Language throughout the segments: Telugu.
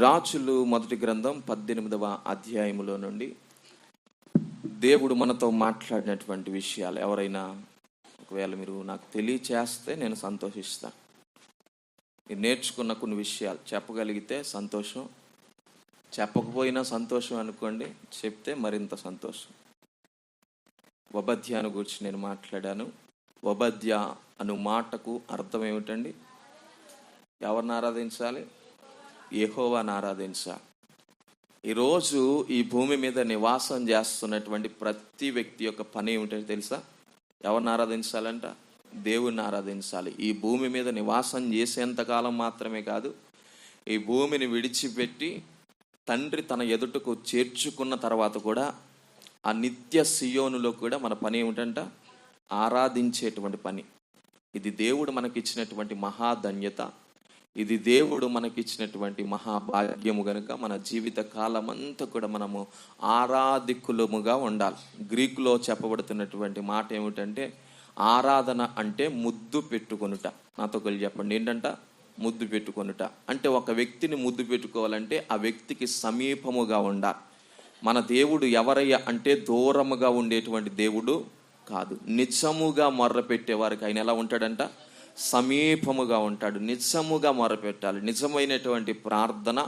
రాజులు మొదటి గ్రంథం 18వ అధ్యాయములో నుండి దేవుడు మనతో మాట్లాడినటువంటి విషయాలు ఎవరైనా ఒకవేళ మీరు నాకు తెలియచేస్తే నేను సంతోషిస్తాను. మీరు నేర్చుకున్న కొన్ని విషయాలు చెప్పగలిగితే సంతోషం, చెప్పకపోయినా సంతోషం అనుకోండి, చెప్తే మరింత సంతోషం. వబద్యాను గురించి నేను మాట్లాడాను. వబద్య అను మాటకు అర్థం ఏమిటండి? ఎవరిని ఆరాధించాలి? యెహోవాను ఆరాధించాలి. ఈరోజు ఈ భూమి మీద నివాసం చేస్తున్నటువంటి ప్రతి వ్యక్తి యొక్క పని ఏమిటో తెలుసా? ఎవరిని ఆరాధించాలంట? దేవుణ్ణి ఆరాధించాలి. ఈ భూమి మీద నివాసం చేసేంతకాలం మాత్రమే కాదు, ఈ భూమిని విడిచిపెట్టి తండ్రి తన ఎదుటకు చేర్చుకున్న తర్వాత కూడా ఆ నిత్య సియోనులో కూడా మన పని ఏమిటంట? ఆరాధించేటువంటి పని. ఇది దేవుడు మనకిచ్చినటువంటి మహాధన్యత, ఇది దేవుడు మనకిచ్చినటువంటి మహాభాగ్యము గనుక మన జీవిత కాలం అంతా కూడా మనము ఆరాధికులముగా ఉండాలి. గ్రీకులో చెప్పబడుతున్నటువంటి మాట ఏమిటంటే, ఆరాధన అంటే ముద్దు పెట్టుకొనుట. నాతో కలిసి చెప్పండి, ఏంటంట? ముద్దు పెట్టుకొనుట. అంటే ఒక వ్యక్తిని ముద్దు పెట్టుకోవాలంటే ఆ వ్యక్తికి సమీపముగా ఉండాలి. మన దేవుడు ఎవరయ్యా అంటే దూరముగా ఉండేటువంటి దేవుడు కాదు. నిజముగా మొర్ర పెట్టేవారికి ఆయన ఎలా ఉంటాడంట? సమీపముగా ఉంటాడు. నిజముగా మొరపెట్టాలి. నిజమైనటువంటి ప్రార్థన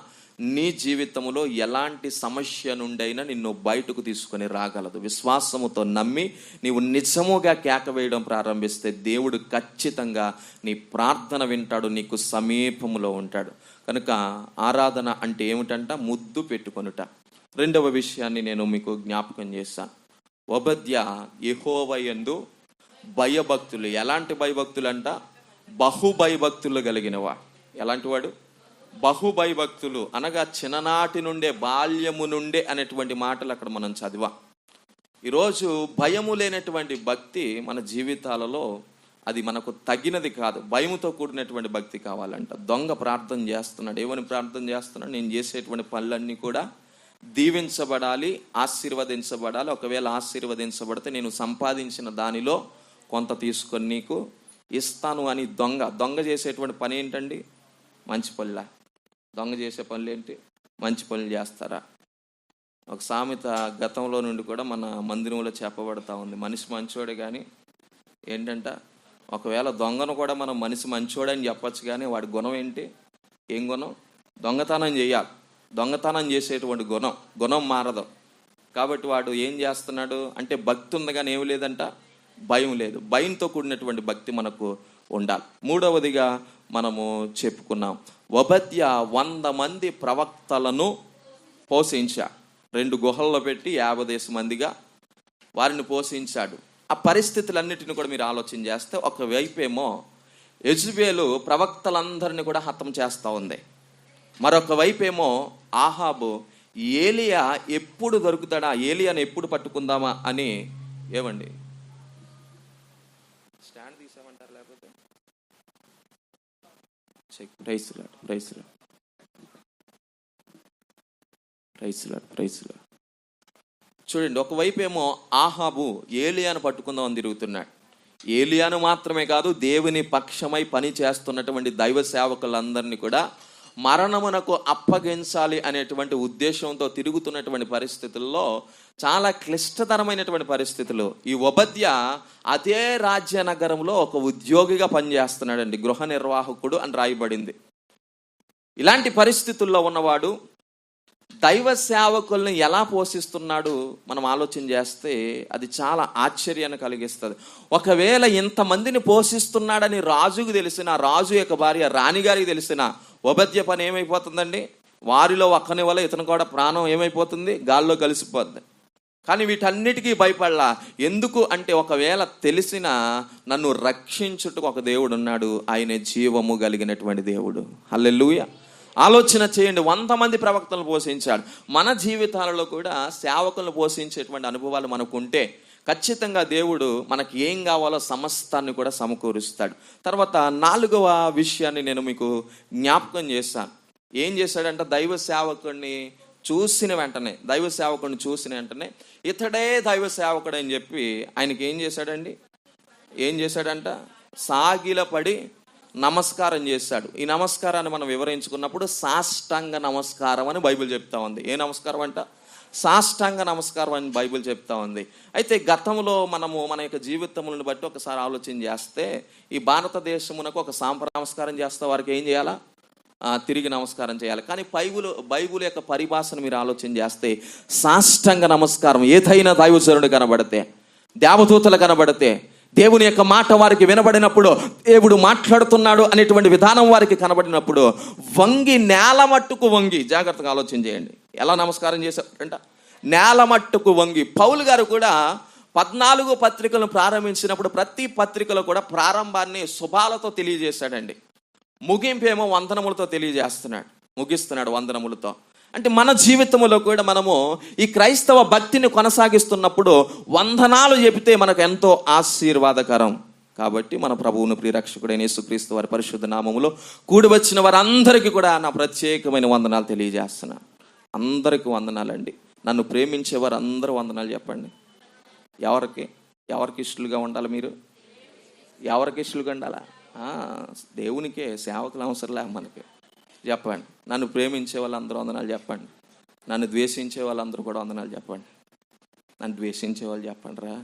నీ జీవితంలో ఎలాంటి సమస్య నుండైనా నిన్ను బయటకు తీసుకొని రాగలదు. విశ్వాసముతో నమ్మి నీవు నిజముగా కేక వేయడం ప్రారంభిస్తే దేవుడు ఖచ్చితంగా నీ ప్రార్థన వింటాడు, నీకు సమీపములో ఉంటాడు. కనుక ఆరాధన అంటే ఏమిటంట? ముద్దు పెట్టుకొనుట. రెండవ విషయాన్ని నేను మీకు జ్ఞాపకం చేశాను. వబద్య యెహోవా యందు భయభక్తులు. ఎలాంటి భయభక్తులు అంట? బహుభయభక్తులు కలిగినవా. ఎలాంటి వాడు? బహుభయభక్తులు అనగా చిన్ననాటి నుండే, బాల్యము నుండే అనేటువంటి మాటలు అక్కడ మనం చదివా. ఈరోజు భయము లేనటువంటి భక్తి మన జీవితాలలో అది మనకు తగినది కాదు. భయముతో కూడినటువంటి భక్తి కావాలంట. దొంగ ప్రార్థన చేస్తున్నాడు. ఏమని ప్రార్థన చేస్తున్నాడు? నేను చేసేటువంటి పనులన్నీ కూడా దీవించబడాలి, ఆశీర్వదించబడాలి. ఒకవేళ ఆశీర్వదించబడితే నేను సంపాదించిన దానిలో కొంత తీసుకొని నీకు ఇస్తాను అని దొంగ చేసేటువంటి పని ఏంటండి? మంచి పనులా? దొంగ చేసే పనులు ఏంటి? మంచి పనులు చేస్తారా? ఒక సామెత గతంలో నుండి కూడా మన మందిరంలో చెప్పబడతా ఉంది. మనిషి మంచోడే కానీ ఏంటంట, ఒకవేళ దొంగను కూడా మనం మనిషి మంచోడని చెప్పచ్చు, కానీ వాడి గుణం ఏంటి? ఏం గుణం? దొంగతనం చేయాలి. దొంగతనం చేసేటువంటి గుణం మారదు. కాబట్టి వాడు ఏం చేస్తున్నాడు అంటే, భక్తి ఉంది కానీ ఏమి లేదంట, భయం లేదు. భయంతో కూడినటువంటి భక్తి మనకు ఉండాలి. మూడవదిగా మనము చెప్పుకున్నాం, వబద్య 100 మంది ప్రవక్తలను పోషించాడు. 2 గుహల్లో పెట్టి 50 మందిగా వారిని పోషించాడు. ఆ పరిస్థితులన్నిటిని కూడా మీరు ఆలోచన చేస్తే, ఒకవైపేమో యెజబెలు ప్రవక్తలందరినీ కూడా హతం చేస్తూ ఉంది. మరొక వైపేమో ఆహాబు ఏలియా ఎప్పుడు దొరుకుతాడా, ఏలియాను ఎప్పుడు పట్టుకుందామా అని ఏమండి స్టాండ్ తీసామంటారు, లేకపోతే ప్రైస్ చూడండి. ఒకవైపేమో ఆహాబు ఏలియాను పట్టుకుందామని తిరుగుతున్నాడు. ఏలియాను మాత్రమే కాదు, దేవుని పక్షమై పని చేస్తున్నటువంటి దైవ సేవకులందరినీ కూడా మరణమునకు అప్పగించాలి అనేటువంటి ఉద్దేశంతో తిరుగుతున్నటువంటి పరిస్థితుల్లో, చాలా క్లిష్టతరమైనటువంటి పరిస్థితులు, ఈ వబద్య అదే రాజ్యనగరంలో ఒక ఉద్యోగిగా పనిచేస్తున్నాడండి. గృహ నిర్వాహకుడు అని రాయబడింది. ఇలాంటి పరిస్థితుల్లో ఉన్నవాడు దైవ సేవకుల్ని ఎలా పోషిస్తున్నాడు మనం ఆలోచన చేస్తే అది చాలా ఆశ్చర్యాన్ని కలిగిస్తుంది. ఒకవేళ ఇంతమందిని పోషిస్తున్నాడని రాజుకు తెలిసిన, రాజు యొక్క భార్య రాణిగారికి తెలిసిన, వబద్య పని ఏమైపోతుందండి? వారిలో ఒక్కని వల్ల ఇతను కూడా ప్రాణం ఏమైపోతుంది? గాల్లో కలిసిపోద్ది. కానీ వీటన్నిటికీ భయపడలా. ఎందుకు అంటే, ఒకవేళ తెలిసిన నన్ను రక్షించుటకు ఒక దేవుడు ఉన్నాడు, ఆయనే జీవము కలిగినటువంటి దేవుడు. హల్లెలూయా. ఆలోచన చేయండి, 100 మంది ప్రవక్తలను పోషించాడు. మన జీవితాలలో కూడా సేవకులను పోషించేటువంటి అనుభవాలు మనకు ఉంటే ఖచ్చితంగా దేవుడు మనకి ఏం కావాలో సమస్తాన్ని కూడా సమకూరుస్తాడు. తర్వాత 4వ విషయాన్ని నేను మీకు జ్ఞాపకం చేశాను. ఏం చేశాడంటే, దైవ సేవకుడిని చూసిన వెంటనే ఇతడే దైవ సేవకుడు అని చెప్పి ఆయనకి ఏం చేశాడంట? సాగిలపడి నమస్కారం చేశాడు. ఈ నమస్కారాన్ని మనం వివరించుకున్నప్పుడు సాష్టాంగ నమస్కారం అని బైబిల్ చెప్తా ఉంది. ఏ నమస్కారం అంట? సాష్టాంగ నమస్కారం అని బైబిల్ చెప్తా ఉంది. అయితే గతంలో మనము మన యొక్క జీవితములను బట్టి ఒకసారి ఆలోచన చేస్తే, ఈ భారతదేశమునకు ఒక సాంప్రదాయ నమస్కారం చేస్తే వారికి ఏం చేయాలా? తిరిగి నమస్కారం చేయాలి. కానీ బైబిల్ యొక్క పరిభాషను మీరు ఆలోచన చేస్తే, సాష్టాంగ నమస్కారం ఏదైనా దైవజనుడు కనబడితే, దేవదూతలు కనబడితే, దేవుని యొక్క మాట వారికి వినబడినప్పుడు, దేవుడు మాట్లాడుతున్నాడు అనేటువంటి విధానం వారికి కనబడినప్పుడు వంగి, నేల మట్టుకు వంగి, జాగ్రత్తగా ఆలోచన చేయండి, ఎలా నమస్కారం చేశారంట? నేల మట్టుకు వంగి. పౌలు గారు కూడా 14 పత్రికలను ప్రారంభించినప్పుడు ప్రతి పత్రికలో కూడా ప్రారంభాన్ని శుభాలతో తెలియజేశాడండి. ముగింపేమో వందనములతో తెలియజేస్తున్నాడు, ముగిస్తున్నాడు వందనములతో. అంటే మన జీవితంలో కూడా మనము ఈ క్రైస్తవ భక్తిని కొనసాగిస్తున్నప్పుడు వందనాలు చెబితే మనకు ఎంతో ఆశీర్వాదకరం. కాబట్టి మన ప్రభువును ప్రియరక్షకుడైన యేసుక్రీస్తు వారి పరిశుద్ధ నామములో కూడి వచ్చిన వారందరికీ కూడా నా ప్రత్యేకమైన వందనాలు తెలియజేస్తున్నాను. అందరికీ వందనాలండి. నన్ను ప్రేమించే వారు అందరూ వందనాలు చెప్పండి. ఎవరికి ఇష్టలుగా ఉండాలి? మీరు ఎవరికి ఇష్టలుగా ఉండాలా? దేవునికే, సేవకులు అవసరంలే మనకి. చెప్పండి. నన్ను ప్రేమించే వాళ్ళందరూ వందనాలు చెప్పండి. నన్ను ద్వేషించే వాళ్ళందరూ కూడా వందనాలు చెప్పండి. నన్ను ద్వేషించే వాళ్ళు చెప్పండి రా,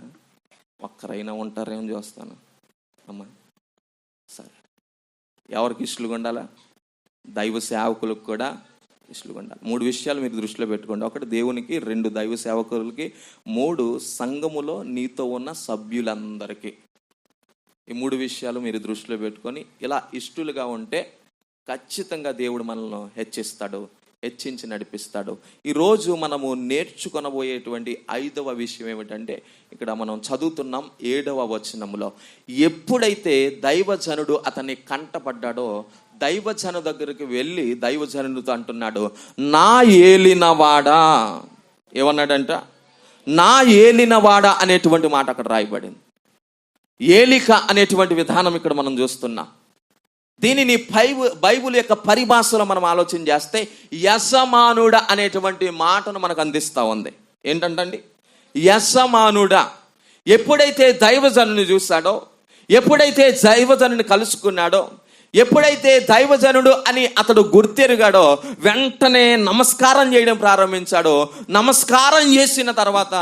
ఒక్కరైనా ఉంటారేమో చూస్తాను అమ్మా. సరే, ఎవరికి ఇష్టలుగా ఉండాలా? దైవ సేవకులకు కూడా ఇష్టలుగా ఉండాలి. 3 విషయాలు మీరు దృష్టిలో పెట్టుకోండి. 1 దేవునికి, 2 దైవ సేవకులకి, 3 సంఘములో నీతో ఉన్న సభ్యులందరికీ. ఈ 3 విషయాలు మీరు దృష్టిలో పెట్టుకొని ఇలా ఇష్టలుగా ఉంటే ఖచ్చితంగా దేవుడు మనల్ని హెచ్చిస్తాడు, హెచ్చించి నడిపిస్తాడు. ఈరోజు మనము నేర్చుకొనబోయేటువంటి 5వ విషయం ఏమిటంటే, ఇక్కడ మనం చదువుతున్నాం 7వ వచనంలో, ఎప్పుడైతే దైవజనుడు అతన్ని కంటపడ్డాడో దైవజను దగ్గరికి వెళ్ళి దైవజనుడితో అంటున్నాడు, నా ఏలినవాడా. ఏమన్నాడంట? నా ఏలినవాడా అనేటువంటి మాట అక్కడ రాయబడింది. ఏలిక అనేటువంటి విధానం ఇక్కడ మనం చూస్తున్నాం. దీనిని బైబిల్ యొక్క పరిభాషలో మనం ఆలోచన చేస్తే యజమానుడ అనేటువంటి మాటను మనకు అందిస్తూ ఉంది. ఏంటంటండి? యజమానుడ. ఎప్పుడైతే దైవజనుని చూశాడో, ఎప్పుడైతే దైవజనుని కలుసుకున్నాడో, ఎప్పుడైతే దైవజనుడు అని అతడు గుర్తెరిగాడో వెంటనే నమస్కారం చేయడం ప్రారంభించాడో, నమస్కారం చేసిన తర్వాత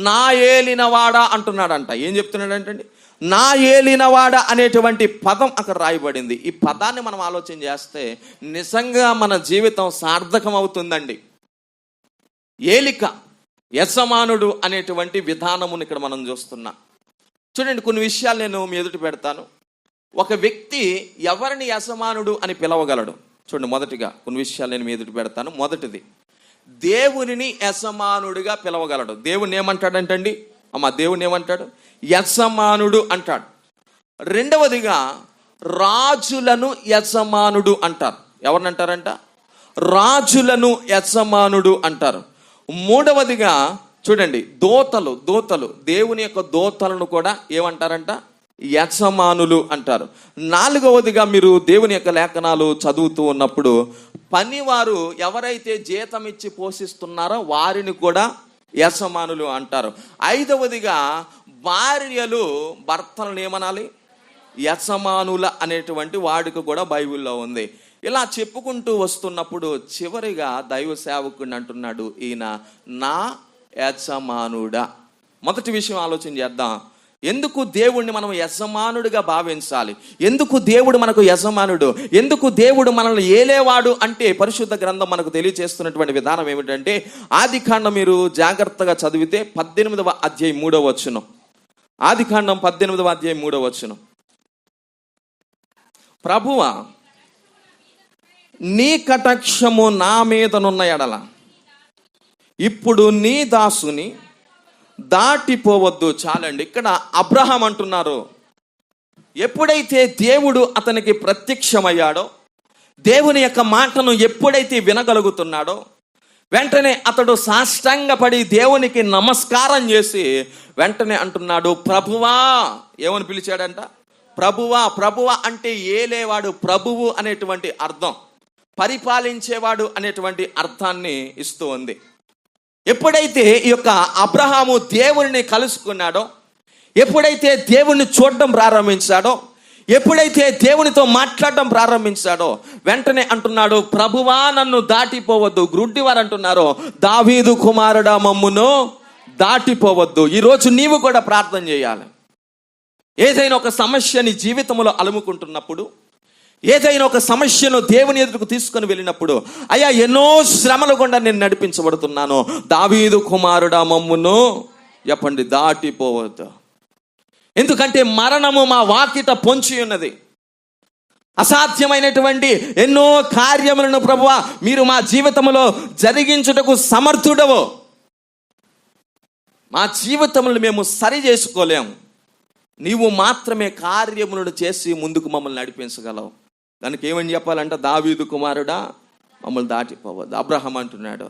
నా ఏలినవాడా అంటున్నాడంట. ఏం చెప్తున్నాడంటండి? నా ఏలినవాడ అనేటువంటి పదం అక్కడ రాయబడింది. ఈ పదాన్ని మనం ఆలోచన చేస్తే నిజంగా మన జీవితం సార్థకం అవుతుందండి. ఏలిక, యజమానుడు అనేటువంటి విధానమును ఇక్కడ మనం చూస్తున్నాం. చూడండి, కొన్ని విషయాలు నేను మీ ఎదుటి పెడతాను. ఒక వ్యక్తి ఎవరిని యజమానుడు అని పిలవగలడు? చూడండి, మొదటిగా కొన్ని విషయాలు నేను మీ ఎదుటి పెడతాను. మొదటిది, దేవునిని యజమానుడిగా పిలవగలడు. దేవుని ఏమంటాడంటండి? దేవుని ఏమంటాడు? యజమానుడు అంటాడు. రెండవదిగా, రాజులను యజమానుడు అంటారు. ఎవరిని అంటారంట? రాజులను యజమానుడు అంటారు. మూడవదిగా చూడండి, దూతలు దేవుని యొక్క దూతలను కూడా ఏమంటారంట? యజమానులు అంటారు. నాలుగవదిగా, మీరు దేవుని యొక్క లేఖనాలు చదువుతూ ఉన్నప్పుడు పనివారు ఎవరైతే జీతం ఇచ్చి పోషిస్తున్నారో వారిని కూడా యజమానులు అంటారు. ఐదవదిగా, భార్యలు భర్తలను ఏమనాలి? యజమానుల అనేటువంటి వాడుక కూడా బైబిల్లో ఉంది. ఇలా చెప్పుకుంటూ వస్తున్నప్పుడు చివరిగా దైవ సేవకుడిని అంటున్నాడు, ఈయన నా యజమానుడా. మొదటి విషయం ఆలోచన చేద్దాం. ఎందుకు దేవుడిని మనం యజమానుడిగా భావించాలి? ఎందుకు దేవుడు మనకు యజమానుడు? ఎందుకు దేవుడు మనల్ని ఏలేవాడు అంటే పరిశుద్ధ గ్రంథం మనకు తెలియజేస్తున్నటువంటి విధానం ఏమిటంటే, ఆదికాండం మీరు జాగ్రత్తగా చదివితే 18వ అధ్యాయం 3వ వచనం. ఆదికాండం 18వ అధ్యాయం 3వ వచనం. ప్రభువా, నీ కటాక్షము నా మీదనున్న ఎడల ఇప్పుడు నీ దాసుని దాటిపోవద్దు. చాలండి. ఇక్కడ అబ్రహాం అంటున్నారు, ఎప్పుడైతే దేవుడు అతనికి ప్రత్యక్షమయ్యాడో, దేవుని యొక్క మాటను ఎప్పుడైతే వినగలుగుతున్నాడో, వెంటనే అతడు సాష్టాంగపడి దేవునికి నమస్కారం చేసి వెంటనే అంటున్నాడు, ప్రభువా. ఏమని పిలిచాడంట? ప్రభువా. ప్రభువా అంటే ఏలేవాడు, ప్రభువు అనేటువంటి అర్థం, పరిపాలించేవాడు అనేటువంటి అర్థాన్ని ఇస్తూ ఉంది. ఎప్పుడైతే ఈ యొక్క అబ్రహాము దేవుని కలుసుకున్నాడో, ఎప్పుడైతే దేవుణ్ణి చూడడం ప్రారంభించాడో, ఎప్పుడైతే దేవునితో మాట్లాడటం ప్రారంభించాడో వెంటనే అంటున్నాడు, ప్రభువా నన్ను దాటిపోవద్దు. గ్రుడ్డివారు అంటున్నారు, దావీదు కుమారుడా మమ్మును దాటిపోవద్దు. ఈరోజు నీవు కూడా ప్రార్థన చేయాలి. ఏదైనా ఒక సమస్య నీ జీవితంలో అలుముకుంటున్నప్పుడు, ఏదైనా ఒక సమస్యను దేవుని ఎదురుకు తీసుకొని వెళ్ళినప్పుడు, అయ్యా ఎన్నో శ్రమల గుండా నేను నడిపించబడుతున్నాను, దావీదు కుమారుడా మమ్మును చెప్పండి దాటిపోవద్దు. ఎందుకంటే మరణము మా వాకిట పొంచి ఉన్నది. అసాధ్యమైనటువంటి ఎన్నో కార్యములను ప్రభువా మీరు మా జీవితంలో జరిగించుటకు సమర్థుడవు. మా జీవితములను మేము సరి చేసుకోలేము, నీవు మాత్రమే కార్యములను చేసి ముందుకు మమ్మల్ని నడిపించగలవు. దానికి ఏమని చెప్పాలంటే, దావీదు కుమారుడా మమ్మల్ని దాటిపోవద్దు. అబ్రహాం అంటున్నాడు,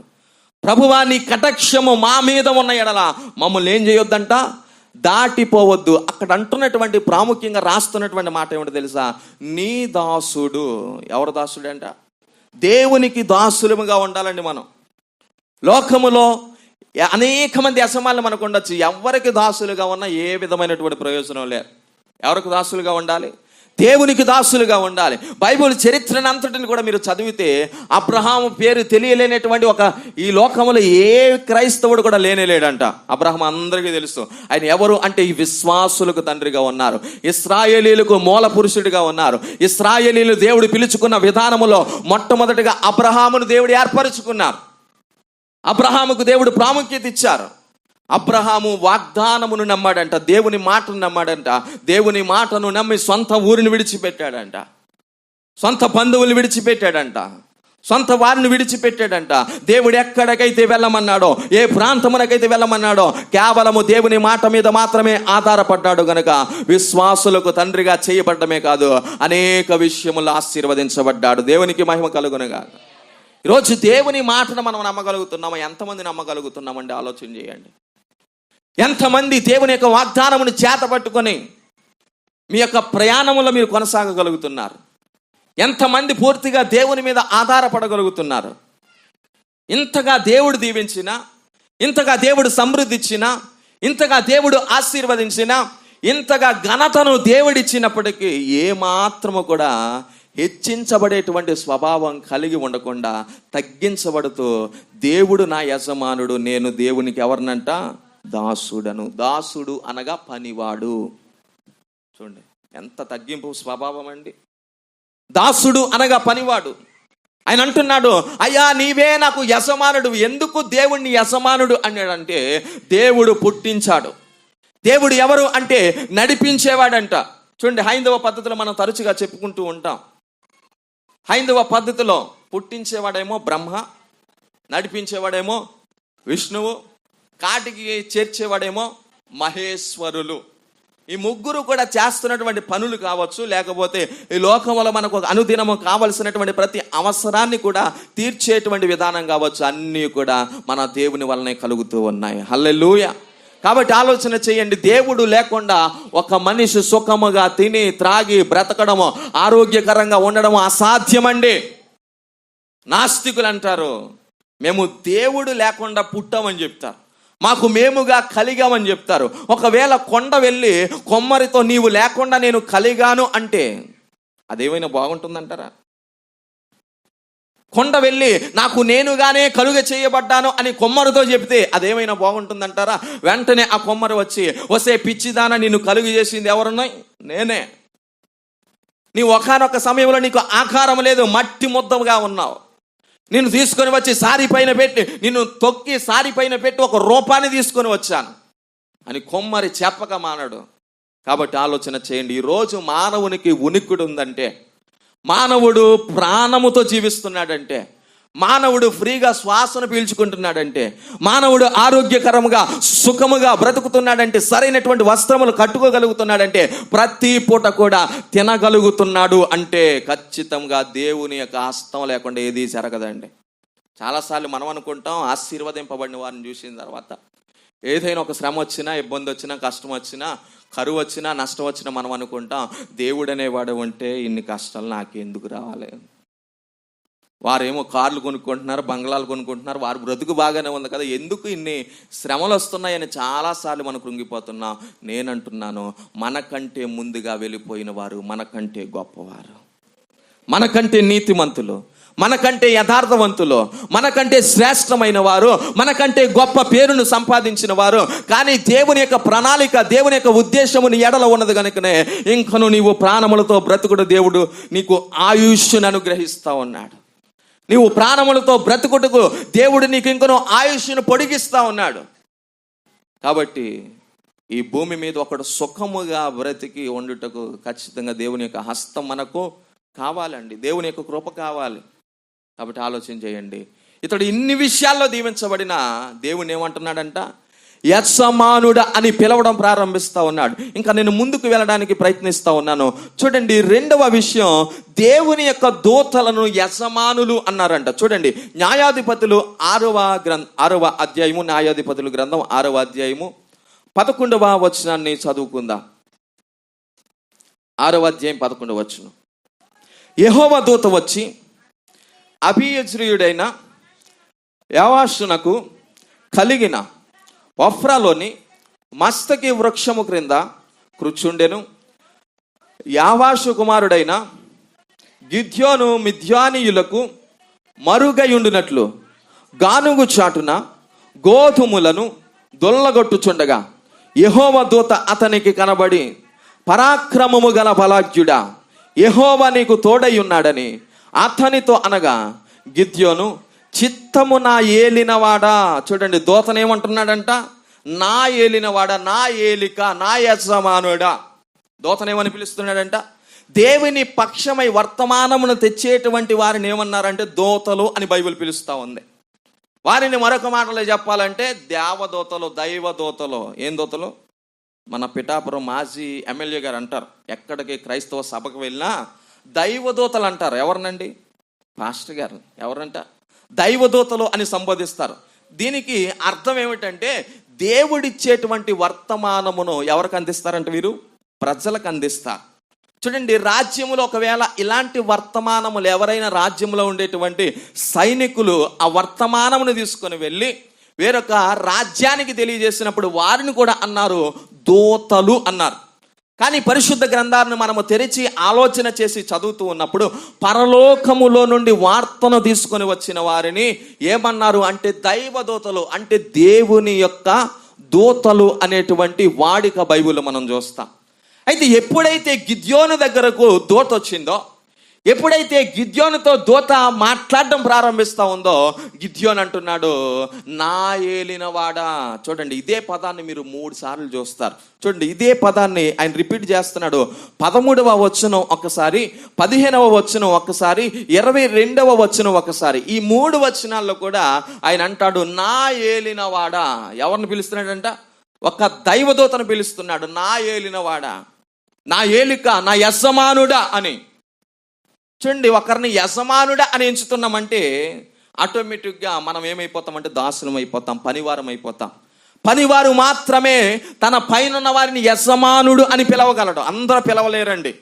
ప్రభువా నీ కటాక్షము మా మీద ఉన్న ఎడల మమ్మల్ని ఏం చేయొద్దంట, దాటిపోవద్దు. అక్కడ అంటున్నటువంటి ప్రాముఖ్యంగా రాస్తున్నటువంటి మాట ఏమిటో తెలుసా, నీ దాసుడు. ఎవరు దాసుడు అంట? దేవునికి దాసులముగా ఉండాలండి. మనం లోకములో అనేక మంది అసమానులు మనకు ఉండొచ్చు. ఎవరికి దాసులుగా ఉన్నా ఏ విధమైనటువంటి ప్రయోజనం లేదు. ఎవరికి దాసులుగా ఉండాలి? దేవునికి దాసులుగా ఉండాలి. బైబిల్ చరిత్రను అంతటిని కూడా మీరు చదివితే అబ్రహాము పేరు తెలియలేనటువంటి ఈ లోకంలో ఏ క్రైస్తవుడు కూడా లేనేలేడంట. అబ్రహాం అందరికీ తెలుసు. ఆయన ఎవరు అంటే ఈ విశ్వాసులకు తండ్రిగా ఉన్నారు, ఇశ్రాయేలీలకు మూల పురుషుడిగా ఉన్నారు. ఇశ్రాయేలీలు దేవుడు పిలుచుకున్న విధానములో మొట్టమొదటిగా అబ్రహామును దేవుడు ఏర్పరచుకున్నారు. అబ్రహాముకు దేవుడు ప్రాముఖ్యత ఇచ్చారు. అబ్రహాము వాగ్దానమును నమ్మాడంట, దేవుని మాటను నమ్మాడంట. దేవుని మాటను నమ్మి సొంత ఊరిని విడిచిపెట్టాడంట, సొంత బంధువులు విడిచిపెట్టాడంట, సొంత వారిని విడిచిపెట్టాడంట. దేవుడు ఎక్కడికైతే వెళ్ళమన్నాడో, ఏ ప్రాంతమునకైతే వెళ్ళమన్నాడో కేవలము దేవుని మాట మీద మాత్రమే ఆధారపడ్డాడు గనుక విశ్వాసులకు తండ్రిగా చేయబడ్డమే కాదు, అనేక విషయములు ఆశీర్వదించబడ్డాడు. దేవునికి మహిమ కలుగునుగా. ఈరోజు దేవుని మాటను మనం నమ్మగలుగుతున్నామా? ఎంతమంది నమ్మగలుగుతున్నామండి? ఆలోచన చేయండి. ఎంతమంది దేవుని యొక్క వాగ్దానమును చేతపట్టుకొని మీ యొక్క ప్రయాణంలో మీరు కొనసాగగలుగుతున్నారు? ఎంతమంది పూర్తిగా దేవుని మీద ఆధారపడగలుగుతున్నారు? ఇంతగా దేవుడు దీవించినా, ఇంతగా దేవుడు సమృద్ధి ఇచ్చినా, ఇంతగా దేవుడు ఆశీర్వదించినా, ఇంతగా ఘనతను దేవుడిచ్చినప్పటికీ ఏమాత్రము కూడా హెచ్చించబడేటువంటి స్వభావం కలిగి ఉండకుండా తగ్గించబడుతూ, దేవుడు నా యజమానుడు, నేను దేవునికి ఎవరినంట, దాసుడను. దాసుడు అనగా పనివాడు. చూడండి ఎంత తగ్గింపు స్వభావం అండి. దాసుడు అనగా పనివాడు. ఆయన అంటున్నాడు, అయ్యా నీవే నాకు యజమానుడు. ఎందుకు దేవుణ్ణి యజమానుడు అన్నాడంటే, దేవుడు పుట్టించాడు. దేవుడు ఎవరు అంటే నడిపించేవాడంట. చూడండి, హైందవ పద్ధతిలో మనం తరచుగా చెప్పుకుంటూ ఉంటాం. హైందవ పద్ధతిలో పుట్టించేవాడేమో బ్రహ్మ, నడిపించేవాడేమో విష్ణువు, కాటికి చేర్చేవాడేమో మహేశ్వరులు. ఈ ముగ్గురు కూడా చేస్తున్నటువంటి పనులు కావచ్చు, లేకపోతే ఈ లోకంలో మనకు అనుదినము కావలసినటువంటి ప్రతి అవసరాన్ని కూడా తీర్చేటువంటి విధానం కావచ్చు, అన్నీ కూడా మన దేవుని వలనే కలుగుతూ ఉన్నాయి. హల్లెలూయా. కాబట్టి ఆలోచన చేయండి, దేవుడు లేకుండా ఒక మనిషి సుఖముగా తిని త్రాగి బ్రతకడము, ఆరోగ్యకరంగా ఉండడము అసాధ్యమండి. నాస్తికులు అంటారు, మేము దేవుడు లేకుండా పుట్టామని చెప్తారు, మాకు మేముగా కలిగామని చెప్తారు. ఒకవేళ కొండ వెళ్ళి కొమ్మరితో నీవు లేకుండా నేను కలిగాను అంటే అదేమైనా బాగుంటుందంటారా? కొండ వెళ్ళి నాకు నేనుగానే కలుగ చేయబడ్డాను అని కొమ్మరితో చెప్తే అదేమైనా బాగుంటుందంటారా? వెంటనే ఆ కొమ్మరి వచ్చి, వసే పిచ్చిదాన నిన్ను కలుగు చేసింది ఎవరున్నాయి? నేనే. నీ ఒకానొక సమయంలో నీకు ఆకారం లేదు, మట్టి ముద్దగా ఉన్నావు. నిన్ను తీసుకొని వచ్చి సారి పైన పెట్టి, నిన్ను తొక్కి సారి పైన పెట్టి ఒక రూపాన్ని తీసుకొని వచ్చాను అని కొమ్మరి చెప్పక మానడు. కాబట్టి ఆలోచన చేయండి, ఈరోజు మానవునికి ఉనికిడి ఉందంటే, మానవుడు ప్రాణముతో జీవిస్తున్నాడంటే, మానవుడు ఫ్రీగా శ్వాసను పీల్చుకుంటున్నాడంటే, మానవుడు ఆరోగ్యకరముగా సుఖముగా బ్రతుకుతున్నాడంటే, సరైనటువంటి వస్త్రములు కట్టుకోగలుగుతున్నాడంటే, ప్రతి పూట కూడా తినగలుగుతున్నాడు అంటే ఖచ్చితంగా దేవుని యొక్క హస్తం లేకుండా ఏదీ జరగదండి. చాలాసార్లు మనం అనుకుంటాం, ఆశీర్వదింపబడిన వారిని చూసిన తర్వాత ఏదైనా ఒక శ్రమ వచ్చినా, ఇబ్బంది వచ్చినా, కష్టం వచ్చినా, కరువు వచ్చినా, నష్టం వచ్చినా మనం అనుకుంటాం, దేవుడు అనేవాడు ఉంటే ఇన్ని కష్టాలు నాకెందుకు రావాలి, వారేమో కార్లు కొనుక్కుంటున్నారు, బంగ్లాలు కొనుక్కుంటున్నారు, వారు బ్రతుకు బాగానే ఉంది కదా, ఎందుకు ఇన్ని శ్రమలు వస్తున్నాయని చాలాసార్లు మనం కృంగిపోతున్నాం. నేనంటున్నాను, మనకంటే ముందుగా వెళ్ళిపోయిన వారు మనకంటే గొప్పవారు, మనకంటే నీతిమంతులు, మనకంటే యథార్థవంతులు, మనకంటే శ్రేష్టమైన వారు, మనకంటే గొప్ప పేరును సంపాదించిన వారు. కానీ దేవుని యొక్క ప్రణాళిక, దేవుని యొక్క ఉద్దేశము నీ ఎడల ఉన్నది కనుకనే ఇంకను నీవు ప్రాణములతో బ్రతుకుడు దేవుడు నీకు ఆయుష్ను అనుగ్రహిస్తా ఉన్నాడు. నీవు ప్రాణములతో బ్రతుకుటకు దేవుడు నీకు ఇంకను ఆయుష్ను పొడిగిస్తా ఉన్నాడు. కాబట్టి ఈ భూమి మీద ఒకడు సుఖముగా బ్రతికి ఉండుటకు ఖచ్చితంగా దేవుని యొక్క హస్తం మనకు కావాలండి, దేవుని యొక్క కృప కావాలి. కాబట్టి ఆలోచన చేయండి. ఇతడు ఇన్ని విషయాల్లో దీవించబడిన దేవుని ఏమంటున్నాడంట, యజమానుడ అని పిలవడం ప్రారంభిస్తా ఉన్నాడు. ఇంకా నేను ముందుకు వెళ్ళడానికి ప్రయత్నిస్తా ఉన్నాను. చూడండి, రెండవ విషయం, దేవుని యొక్క దూతలను యజమానులు అన్నారంట. చూడండి, న్యాయాధిపతులు 6వ అధ్యాయము, న్యాయాధిపతులు గ్రంథం 6వ అధ్యాయము 11వ వచనాన్ని చదువుకుందాం. 6వ అధ్యాయం 11వ వచనం. యెహోవా దూత వచ్చి అబీయజ్రీయుడైన యావాషునకు కలిగిన ఒఫ్రాలోని మస్తకి వృక్షము క్రింద కూర్చుండెను. యావాషు కుమారుడైన గిద్యోను మిద్యానీయులకు మరుగయుండునట్లు గానుగు చాటున గోధుమలను దొల్లగొట్టుచుండగా యెహోవా దూత అతనికి కనబడి, పరాక్రమము గల బలాఢ్యుడా, యెహోవా నీకు తోడై ఉన్నాడని అతనితో అనగా, గిద్యోను చిత్తము నా ఏలినవాడా. చూడండి, దూతనేమంటున్నాడంట, నా ఏలినవాడా, నా ఏలిక, నా యజమానుడా. దూతనేమని పిలుస్తున్నాడంట, దేవుని పక్షమై వర్తమానమును తెచ్చేటువంటి వారిని ఏమన్నారంటే దూతలు అని బైబిల్ పిలుస్తూ ఉంది. వారిని మరొక మాటలో చెప్పాలంటే దేవదూతలు, దైవదూతలు. ఏం దూతలు? మన పిఠాపురం మాజీ ఎమ్మెల్యే గారు అంటారు, ఎక్కడికి క్రైస్తవ సభకు వెళ్ళినా దైవదూతలు అంటారు. ఎవరినండి? పాస్టర్ గారు. ఎవరంట? దైవదూతలు అని సంబోధిస్తారు. దీనికి అర్థం ఏమిటంటే, దేవుడిచ్చేటువంటి వర్తమానమును ఎవరికి అందిస్తారంట? వీరు ప్రజలకు అందిస్తారు. చూడండి, రాజ్యములో ఒకవేళ ఇలాంటి వర్తమానములు ఎవరైనా రాజ్యంలో ఉండేటువంటి సైనికులు ఆ వర్తమానమును తీసుకొని వెళ్ళి వేరొక రాజ్యానికి తెలియజేసినప్పుడు వారిని కూడా అన్నారు దూతలు అన్నారు. కానీ పరిశుద్ధ గ్రంథాలను మనము తెరిచి ఆలోచన చేసి చదువుతూ ఉన్నప్పుడు పరలోకములో నుండి వార్తను తీసుకొని వచ్చిన వారిని ఏమన్నారు అంటే దైవదూతలు, అంటే దేవుని యొక్క దూతలు అనేటువంటి వాడిక బైబిల్లో మనం చూస్తాం. అయితే ఎప్పుడైతే గిద్యోను దగ్గరకు దూత వచ్చిందో, ఎప్పుడైతే గిద్యోనుతో దూత మాట్లాడడం ప్రారంభిస్తూ ఉందో, గిద్యోను అంటున్నాడు, నా ఏలినవాడా. చూడండి, ఇదే పదాన్ని మీరు 3 సార్లు చూస్తారు. చూడండి, ఇదే పదాన్ని ఆయన రిపీట్ చేస్తున్నాడు. 13వ వచనం ఒకసారి, 15వ వచనం ఒకసారి, 22వ వచనం ఒకసారి. ఈ 3 వచనాల్లో కూడా ఆయన అంటాడు, నా ఏలినవాడా. ఎవరిని పిలుస్తున్నాడంట? ఒక దైవదూతను పిలుస్తున్నాడు, నా ఏలినవాడా, నా ఏలిక, నా యజమానుడా అని. చూడండి, ఒకరిని యజమానుడా అని ఎంచుతున్నామంటే ఆటోమేటిక్గా మనం ఏమైపోతామంటే దాసులం అయిపోతాం, పనివారం అయిపోతాం. పనివారు మాత్రమే తన పైన ఉన్న వారిని యజమానుడు అని పిలవగలడు. అందరూ పిలవలేరండి,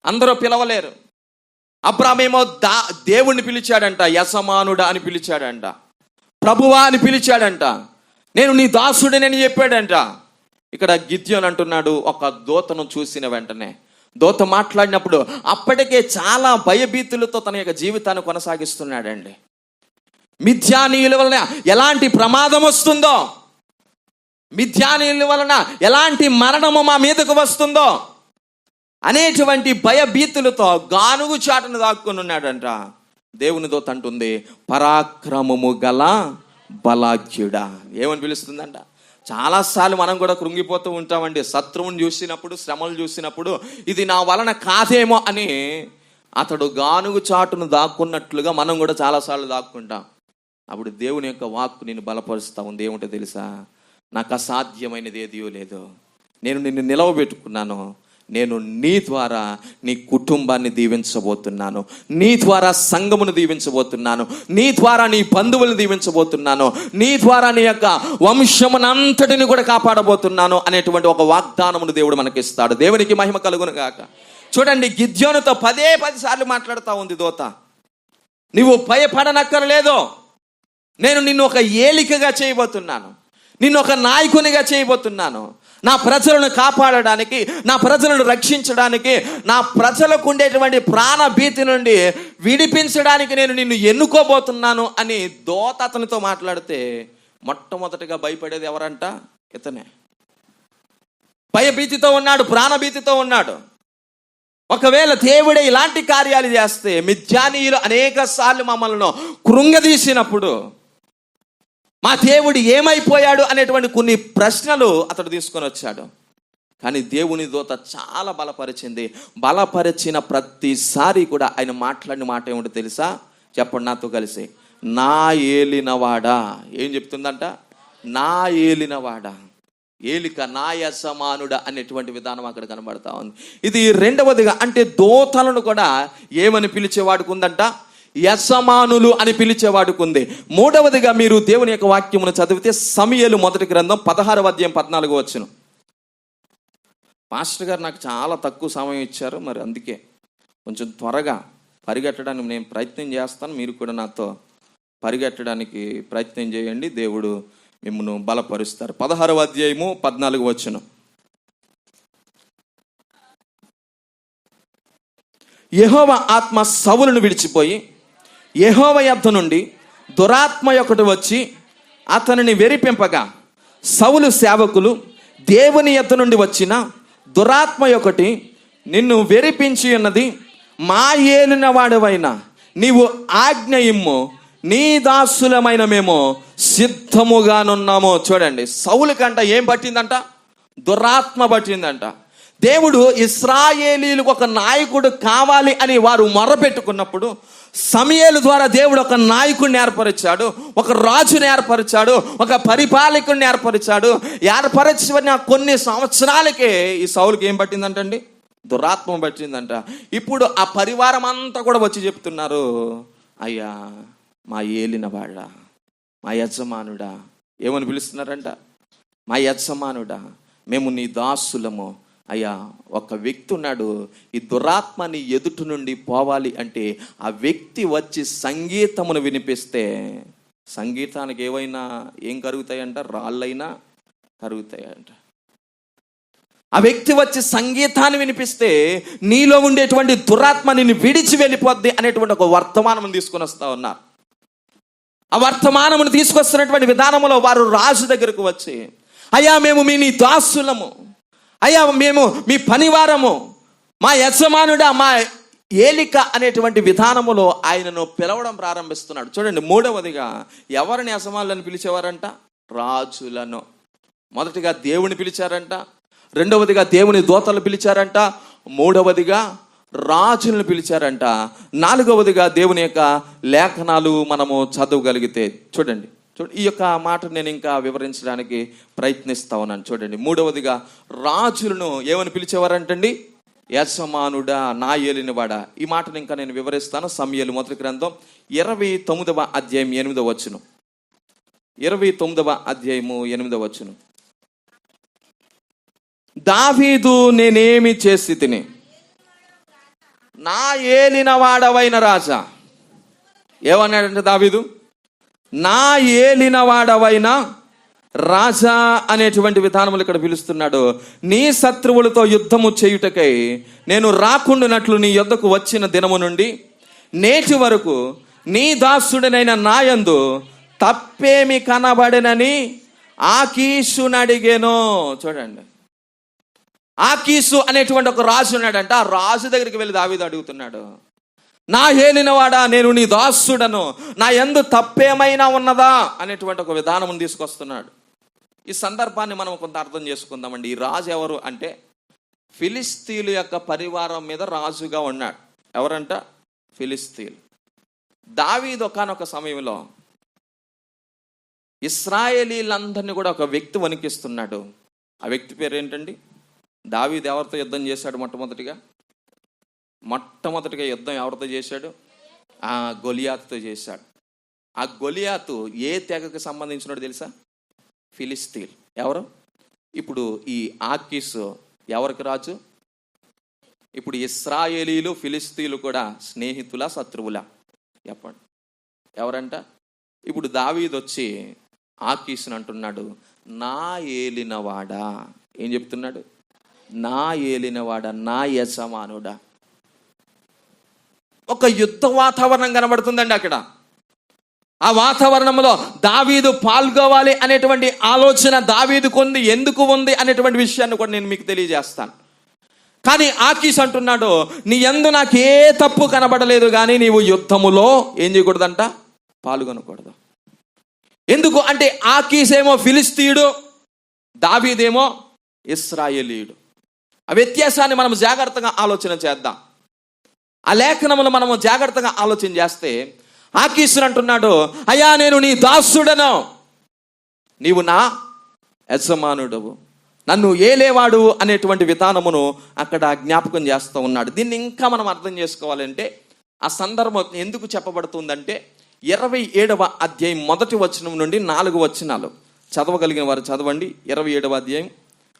అందరూ పిలవలేరు. అబ్రామేమో దేవుణ్ణి పిలిచాడంట, యజమానుడా అని పిలిచాడంట, ప్రభువా అని పిలిచాడంట, నేను నీ దాసుడినని చెప్పాడంట. ఇక్కడ గిద్యోను అంటున్నాడు, ఒక దూతను చూసిన వెంటనే, దూత మాట్లాడినప్పుడు అప్పటికే చాలా భయభీతులతో తన యొక్క జీవితాన్ని కొనసాగిస్తున్నాడండి. మిథ్యానీయుల వలన ఎలాంటి ప్రమాదం వస్తుందో, మిథ్యానీయుల వలన ఎలాంటి మరణము మా మీదకు వస్తుందో అనేటువంటి భయభీతులతో గానుగు చాటును దాక్కుని ఉన్నాడంట. దేవుని దూత అంటుంది, పరాక్రమము గల బలాఢ్యుడా. ఏమని పిలుస్తుందంట? చాలాసార్లు మనం కూడా కృంగిపోతూ ఉంటామండి. శత్రువుని చూసినప్పుడు, శ్రమలు చూసినప్పుడు ఇది నా వలన కాదేమో అని అతడు గానుగు చాటును దాక్కున్నట్లుగా మనం కూడా చాలాసార్లు దాక్కుంటాం. అప్పుడు దేవుని యొక్క వాక్కు నిన్ను బలపరుస్తూ ఉంది. ఏమిటో తెలుసా? నాకు అసాధ్యమైనది ఏదియో లేదు, నేను నిన్ను నిలవబెట్టుకున్నాను, నేను నీ ద్వారా నీ కుటుంబాన్ని దీవించబోతున్నాను, నీ ద్వారా సంఘమును దీవించబోతున్నాను, నీ ద్వారా నీ బంధువులను దీవించబోతున్నాను, నీ ద్వారా నీ యొక్క వంశమునంతటిని కూడా కాపాడబోతున్నాను అనేటువంటి ఒక వాగ్దానమును దేవుడు మనకిస్తాడు. దేవునికి మహిమ కలుగును గాక. చూడండి, గిద్యోనుతో 10 సార్లు మాట్లాడుతూ ఉంది దూత. నువ్వు భయపడనక్కర్లేదు. నేను నిన్ను ఒక ఏలికగా చేయబోతున్నాను, నిన్ను ఒక నాయకునిగా చేయబోతున్నాను. నా ప్రజలను కాపాడడానికి, నా ప్రజలను రక్షించడానికి, నా ప్రజలకు ఉండేటువంటి ప్రాణ భీతి నుండి విడిపించడానికి నేను నిన్ను ఎన్నుకోబోతున్నాను అని దూత అతనితో మాట్లాడితే మొట్టమొదటిగా భయపడేది ఎవరంట? ఇతనే. భయభీతితో ఉన్నాడు, ప్రాణభీతితో ఉన్నాడు. ఒకవేళ దేవుడే ఇలాంటి కార్యాలు చేస్తే, మిద్యానీయులు అనేక సార్లు మమ్మల్ని కృంగదీసినప్పుడు మా దేవుడు ఏమైపోయాడు అనేటువంటి కొన్ని ప్రశ్నలు అతడు తీసుకొని వచ్చాడు. కానీ దేవుని దూత చాలా బలపరిచింది. బలపరిచిన ప్రతిసారి కూడా ఆయన మాట్లాడిన మాట ఏమిటో తెలుసా? చెప్పండి నాతో కలిసి. నా ఏలినవాడా. ఏం చెప్తుందంట? నా ఏలినవాడా. ఏలిక, నా యజమానుడా అనేటువంటి విధానం అక్కడ కనబడతా ఉంది. ఇది రెండవదిగా, అంటే దూతలను కూడా ఏమని పిలిచేవాడుకు ఉందంట? యజమానులు అని పిలిచేవాడుకు ఉంది. మూడవదిగా మీరు దేవుని యొక్క వాక్యమును చదివితే సమూయేలు మొదటి గ్రంథం 16వ అధ్యాయం 14వ వచనం. పాస్టర్ గారు నాకు చాలా తక్కువ సమయం ఇచ్చారు, మరి అందుకే కొంచెం త్వరగా పరిగెట్టడానికి నేను ప్రయత్నం చేస్తాను. మీరు కూడా నాతో పరిగెట్టడానికి ప్రయత్నం చేయండి. దేవుడు మిమ్మల్ని బలపరుస్తారు. 16వ అధ్యాయము 14వ వచనం. యెహోవా ఆత్మ సౌలును విడిచిపోయి యెహోవా యొద్ద నుండి దురాత్మ ఒకటి వచ్చి అతనిని వెరిపింపగా, సౌలు సేవకులు, దేవుని యొద్ద నుండి వచ్చిన దురాత్మ ఒకటి నిన్ను వెరిపించి ఉన్నది, మా ఏలిన వాడవైన నీవు ఆజ్ఞ ఇమ్ము, నీ దాసులమైన మేము సిద్ధముగానున్నాము. చూడండి, సౌలు కంట ఏం పట్టిందంట? దురాత్మ పట్టిందంట. దేవుడు ఇశ్రాయేలీలకు ఒక నాయకుడు కావాలి అని వారు మొర్రపెట్టుకున్నప్పుడు సమూయేలు ద్వారా దేవుడు ఒక నాయకుడిని ఏర్పరిచాడు, ఒక రాజుని ఏర్పరిచాడు, ఒక పరిపాలకుడిని ఏర్పరిచాడు. ఏర్పరిచిన కొన్ని సంవత్సరాలకే ఈ సౌలుకి ఏం పట్టిందంటండి? దురాత్మ పట్టిందంట. ఇప్పుడు ఆ పరివారం అంతా కూడా వచ్చి చెప్తున్నారు, అయ్యా మా ఏలినవాడా, మా యజమానుడా. ఏమని పిలుస్తున్నారంట? మా యజమానుడా, మేము నీ దాసులము. అయ్యా, ఒక వ్యక్తి ఉన్నాడు, ఈ దురాత్మని ఎదుటి నుండి పోవాలి అంటే ఆ వ్యక్తి వచ్చి సంగీతమును వినిపిస్తే, సంగీతానికి ఏవైనా ఏం కరుగుతాయంట? రాళ్ళైనా కరుగుతాయంట. ఆ వ్యక్తి వచ్చి సంగీతాన్ని వినిపిస్తే నీలో ఉండేటువంటి దురాత్మ నిన్ను విడిచి వెళ్ళిపోద్ది అనేటువంటి ఒక వర్తమానం తీసుకొని వస్తా ఉన్నారు. ఆ వర్తమానమును తీసుకొస్తున్నటువంటి విధానంలో వారు రాజు దగ్గరకు వచ్చి, అయ్యా మేము మీ నీ దాసులము, అయ్యా మేము మీ పనివారము, మా యజమానుడా, మా ఏలిక అనేటువంటి విధానములో ఆయనను పిలవడం ప్రారంభిస్తున్నాడు. చూడండి, మూడవదిగా ఎవరిని యజమానులను పిలిచేవారంట? రాజులను. మొదటిగా దేవుని పిలిచారంట, రెండవదిగా దేవుని దూతలు పిలిచారంట, మూడవదిగా రాజులను పిలిచారంట, నాలుగవదిగా దేవుని యొక్క లేఖనాలు మనము చదవగలిగితే చూడండి. ఈ యొక్క మాట నేను ఇంకా వివరించడానికి ప్రయత్నిస్తా ఉన్నాను. చూడండి, మూడవదిగా రాజులను ఏమని పిలిచేవారంటండి? యజమానుడా, నా ఏలినవాడా. ఈ మాటను ఇంకా నేను వివరిస్తాను. సమూయేలు మొదటి గ్రంథం 29వ అధ్యాయం 8వ వచనం. 29వ అధ్యాయము 8వ వచనం. దావీదు, నేనేమి చేసి తిని నా ఏలినవాడవైన రాజా. ఏమన్నాడంటే దావీదు? నా ఏలినవాడవైన రాజా అనేటువంటి విధానములు ఇక్కడ పిలుస్తున్నాడు. నీ శత్రువులతో యుద్ధము చేయుటకై నేను రాకుండానట్లు నీ యొద్దకు వచ్చిన దినము నుండి నేటి వరకు నీ దాసుడనైన నాయందు తప్పేమి కనబడనని ఆకీషుని అడిగేను. చూడండి, ఆకీసు అనేటువంటి ఒక రాజు ఉన్నాడంట. ఆ రాజు దగ్గరికి వెళ్ళి దావీదు అడుగుతున్నాడు, నా ఏలినవాడా, నేను నీ దాసుడను, నా యందు తప్పేమైనా ఉన్నదా అనేటువంటి ఒక విధానం తీసుకొస్తున్నాడు. ఈ సందర్భాన్ని మనం కొంత అర్థం చేసుకుందామండి. ఈ రాజు ఎవరు అంటే ఫిలిస్తీన్ల యొక్క పరివారం మీద రాజుగా ఉన్నాడు. ఎవరంట? ఫిలిస్తీన్. దావీదు ఒకానొక సమయంలో ఇశ్రాయేలీలందరినీ కూడా ఒక వ్యక్తి వణికిస్తున్నాడు. ఆ వ్యక్తి పేరు ఏంటండి? దావీదు ఎవరితో యుద్ధం చేశాడు? మొట్టమొదటిగా యుద్ధం ఎవరితో చేశాడు? ఆ గొలియాతుతో చేశాడు. ఆ గొలియాతు ఏ తెగకు సంబంధించినోడు తెలుసా? ఫిలిస్తీన్. ఎవరు? ఇప్పుడు ఈ ఆకీసు ఎవరికి రాజు? ఇప్పుడు ఇశ్రాయేలీలు ఫిలిస్తీన్లు కూడా స్నేహితులా, శత్రువులా? చెప్పండి, ఎవరంట? ఇప్పుడు దావీదు వచ్చి ఆకీషుని అంటున్నాడు, నా ఏలినవాడా. ఏం చెప్తున్నాడు? నా ఏలినవాడా, నా యజమానుడా. ఒక యుద్ధ వాతావరణం కనబడుతుందండి అక్కడ. ఆ వాతావరణంలో దావీదు పాల్గొవాలి అనేటువంటి ఆలోచన దావీదుకు ఉంది. ఎందుకు ఉంది అనేటువంటి విషయాన్ని కూడా నేను మీకు తెలియజేస్తాను. కానీ ఆకీష్ అంటున్నాడు, నీ యందు నాకే తప్పు కనబడలేదు, కానీ నీవు యుద్ధములో ఏం చేయకూడదంట, పాల్గొనకూడదు. ఎందుకు అంటే ఆకీష్ ఏమో ఫిలిస్తీయుడు, దావీదేమో ఇశ్రాయేలీయుడు. ఆ వ్యత్యాసాన్ని మనం జాగ్రత్తగా ఆలోచన చేద్దాం. ఆ లేఖనములు మనము జాగ్రత్తగా ఆలోచన చేస్తే ఆకీషుని అంటున్నాడు, అయ్యా నేను నీ దాసుడను, నీవు నా యజమానుడవు, నన్ను ఏలేవాడు అనేటువంటి విధానమును అక్కడ జ్ఞాపకం చేస్తూ ఉన్నాడు. దీన్ని ఇంకా మనం అర్థం చేసుకోవాలంటే ఆ సందర్భం ఎందుకు చెప్పబడుతుందంటే 27వ అధ్యాయం 1వ వచనం నుండి 4 వచనాలు చదవగలిగిన వారు చదవండి. 27వ అధ్యాయం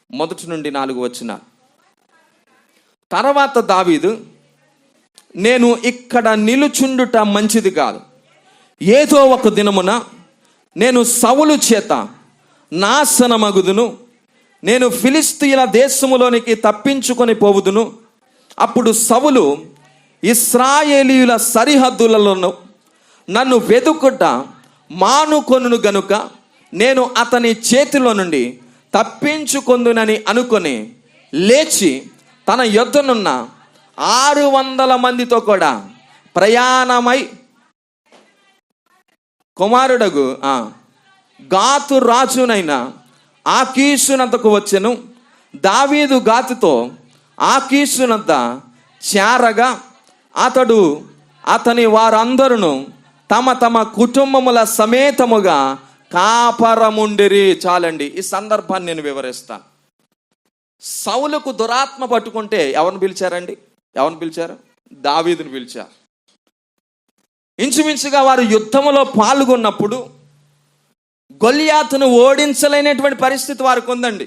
1 నుండి 4 వచనాలు. తర్వాత దావీదు, నేను ఇక్కడ నిలుచుండుట మంచిది కాదు, ఏదో ఒక దినమున నేను సౌలు చేత నాశనమగుదును, నేను ఫిలిస్తీయుల దేశములోనికి తప్పించుకొని పోవుదును. అప్పుడు సౌలు ఇశ్రాయేలీయుల సరిహద్దులలో నన్ను వెతుకుట మానుకొనును గనుక నేను అతని చేతిలో నుండి తప్పించుకొందునని అనుకొని లేచి తన యొద్దనున్న 600 మందితో కూడా ప్రయాణమై కుమారుడగు గాతు రాజునైన ఆకీషునంతకు వచ్చెను. దావీదు గాతుతో ఆకీషునంత చేరగా అతడు అతని వారందరూ తమ తమ కుటుంబముల సమేతముగా కాపరముండిరి. చాలండి, ఈ సందర్భాన్ని నేను వివరిస్తాను. సౌలుకు దురాత్మ పట్టుకుంటే ఎవరిని పిలిచారండి? ఎవరిని పిలిచారు? దావీదుని పిలిచారు. ఇంచుమించుగా వారు యుద్ధములో పాల్గొన్నప్పుడు గొల్యాతును ఓడించలేనటువంటి పరిస్థితి వారికి ఉందండి.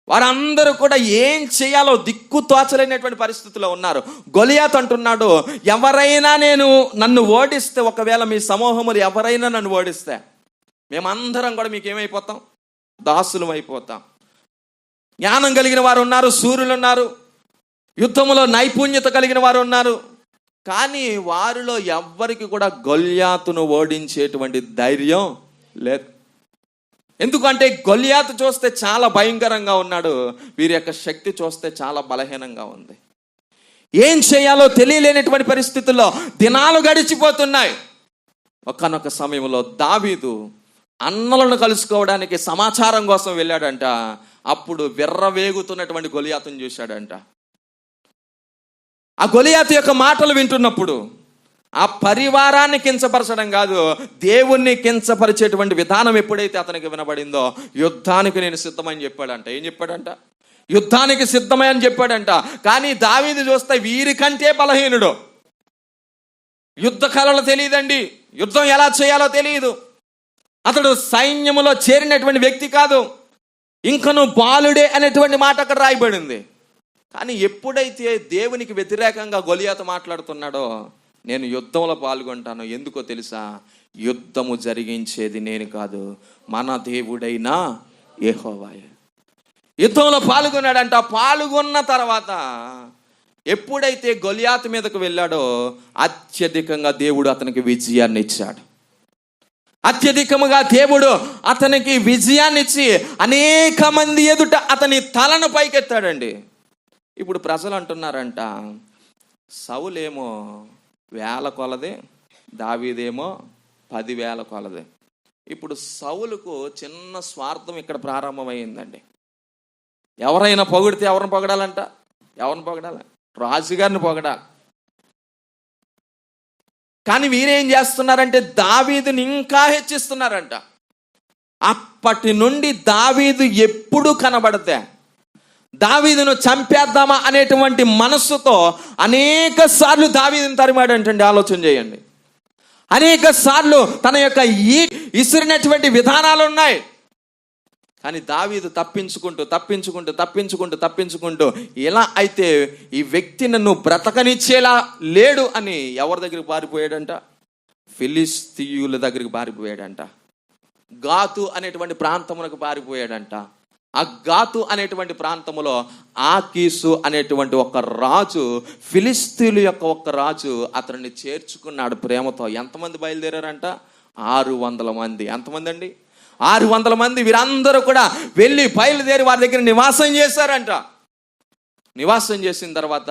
వారందరూ కూడా ఏం చేయాలో దిక్కు తోచలేనటువంటి పరిస్థితిలో ఉన్నారు. గొలియాతు అంటున్నాడు, ఎవరైనా నన్ను ఓడిస్తే, ఒకవేళ మీ సమూహములు ఎవరైనా నన్ను ఓడిస్తే మేమందరం కూడా మీకు ఏమైపోతాం? దాసులం అయిపోతాం. జ్ఞానం కలిగిన వారు ఉన్నారు, శూరులు ఉన్నారు, యుద్ధములో నైపుణ్యత కలిగిన వారు ఉన్నారు, కానీ వారిలో ఎవ్వరికి కూడా గొల్యాతును ఓడించేటువంటి ధైర్యం లేదు. ఎందుకంటే గొల్యాతు చూస్తే చాలా భయంకరంగా ఉన్నాడు, వీరి యొక్క శక్తి చూస్తే చాలా బలహీనంగా ఉంది. ఏం చేయాలో తెలియలేనటువంటి పరిస్థితుల్లో దినాలు గడిచిపోతున్నాయి. ఒకానొక సమయంలో దావీదు అన్నలను కలుసుకోవడానికి సమాచారం కోసం వెళ్ళాడంట. అప్పుడు విర్రవేగుతున్నటువంటి గొలియాతును చూశాడంట. ఆ గొలియాతు యొక్క మాటలు వింటున్నప్పుడు ఆ పరివారాన్ని కించపరచడం కాదు, దేవుణ్ణి కించపరిచేటువంటి విధానం ఎప్పుడైతే అతనికి వినబడిందో, యుద్ధానికి నేను సిద్ధమని చెప్పాడంట. ఏం చెప్పాడంట? యుద్ధానికి సిద్ధమై అని చెప్పాడంట. కానీ దావీదు చూస్తే వీరికంటే బలహీనుడు. యుద్ధ కళలు తెలియదండి, యుద్ధం ఎలా చేయాలో తెలియదు. అతడు సైన్యములో చేరినటువంటి వ్యక్తి కాదు, ఇంకను బాలుడే అనేటువంటి మాట అక్కడ రాయబడింది. కానీ ఎప్పుడైతే దేవునికి వ్యతిరేకంగా గొలియాతు మాట్లాడుతున్నాడో, నేను యుద్ధంలో పాల్గొంటాను, ఎందుకో తెలుసా? యుద్ధము జరిగించేది నేను కాదు, మన దేవుడైన యెహోవాయే. యుద్ధంలో పాల్గొన్నాడంట. పాల్గొన్న తర్వాత ఎప్పుడైతే గొలియాతు మీదకు వెళ్ళాడో అత్యధికంగా దేవుడు అతనికి విజయాన్ని ఇచ్చాడు. అత్యధికముగా దేవుడు అతనికి విజయాన్ని ఇచ్చి అనేక మంది ఎదుట అతని తలను పైకెత్తాడండి. ఇప్పుడు ప్రజలు అంటున్నారంట, సౌలేమో 1000 కొలది, దావీదేమో 10,000 కొలది. ఇప్పుడు సౌలుకు చిన్న స్వార్థం ఇక్కడ ప్రారంభమైందండి. ఎవరైనా పొగిడితే ఎవరిని పొగడాలంట? ఎవరిని పొగడాలి? రాజుగారిని పొగడాలి. కానీ వీరేం చేస్తున్నారంటే దావీదుని ఇంకా హెచ్చిస్తున్నారంట. అప్పటి నుండి దావీదు ఎప్పుడు కనబడితే దావీదును చంపేద్దామా అనేటువంటి మనస్సుతో అనేక సార్లు దావీదుని తరిమాడంటండి. ఆలోచన చేయండి. అనేక సార్లు తన యొక్క ఇసిరినటువంటి విధానాలు ఉన్నాయి. కానీ దావీదు తప్పించుకుంటూ ఇలా అయితే ఈ వ్యక్తి నన్ను బ్రతకనిచ్చేలా లేడు అని ఎవరి దగ్గరికి పారిపోయాడంట? ఫిలిస్తీయుల దగ్గరికి పారిపోయాడంట. గాతు అనేటువంటి ప్రాంతమునకు పారిపోయాడంట. ఆ గాతు అనేటువంటి ప్రాంతములో ఆకీసు అనేటువంటి ఒక రాజు, ఫిలిస్తీయుల యొక్క ఒక రాజు అతన్ని చేర్చుకున్నాడు ప్రేమతో. ఎంతమంది బయలుదేరారంట? 600 మంది. ఎంతమంది అండి? 600 మంది. వీరందరూ కూడా వెళ్ళి బయలుదేరి వారి దగ్గర నివాసం చేశారంట. నివాసం చేసిన తర్వాత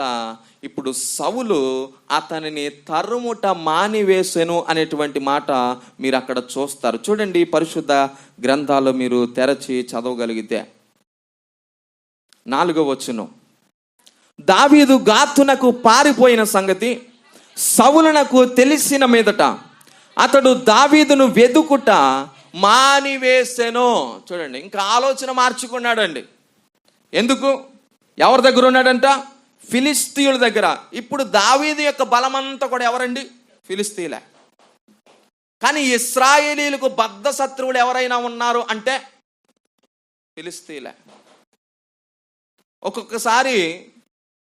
ఇప్పుడు సౌలు అతనిని తరుముట మానివేసెను అనేటువంటి మాట మీరు అక్కడ చూస్తారు. చూడండి, పరిశుద్ధ గ్రంథాలు మీరు తెరచి చదవగలిగితే 4వ వచనం, దావీదు గాతునకు పారిపోయిన సంగతి సౌలునకు తెలిసిన మీదట అతడు దావీదును వెదుకుట మానివేసెను. చూడండి, ఇంకా ఆలోచన మార్చుకున్నాడండి. ఎందుకు? ఎవరి దగ్గర ఉన్నాడంట? ఫిలిస్తీయుల దగ్గర. ఇప్పుడు దావీదు యొక్క బలమంతా కూడా ఎవరండి? ఫిలిస్తీయులే. కానీ ఇశ్రాయేలీలకు బద్ధ శత్రువులు ఎవరైనా ఉన్నారు అంటే ఫిలిస్తీయులే. ఒక్కొక్కసారి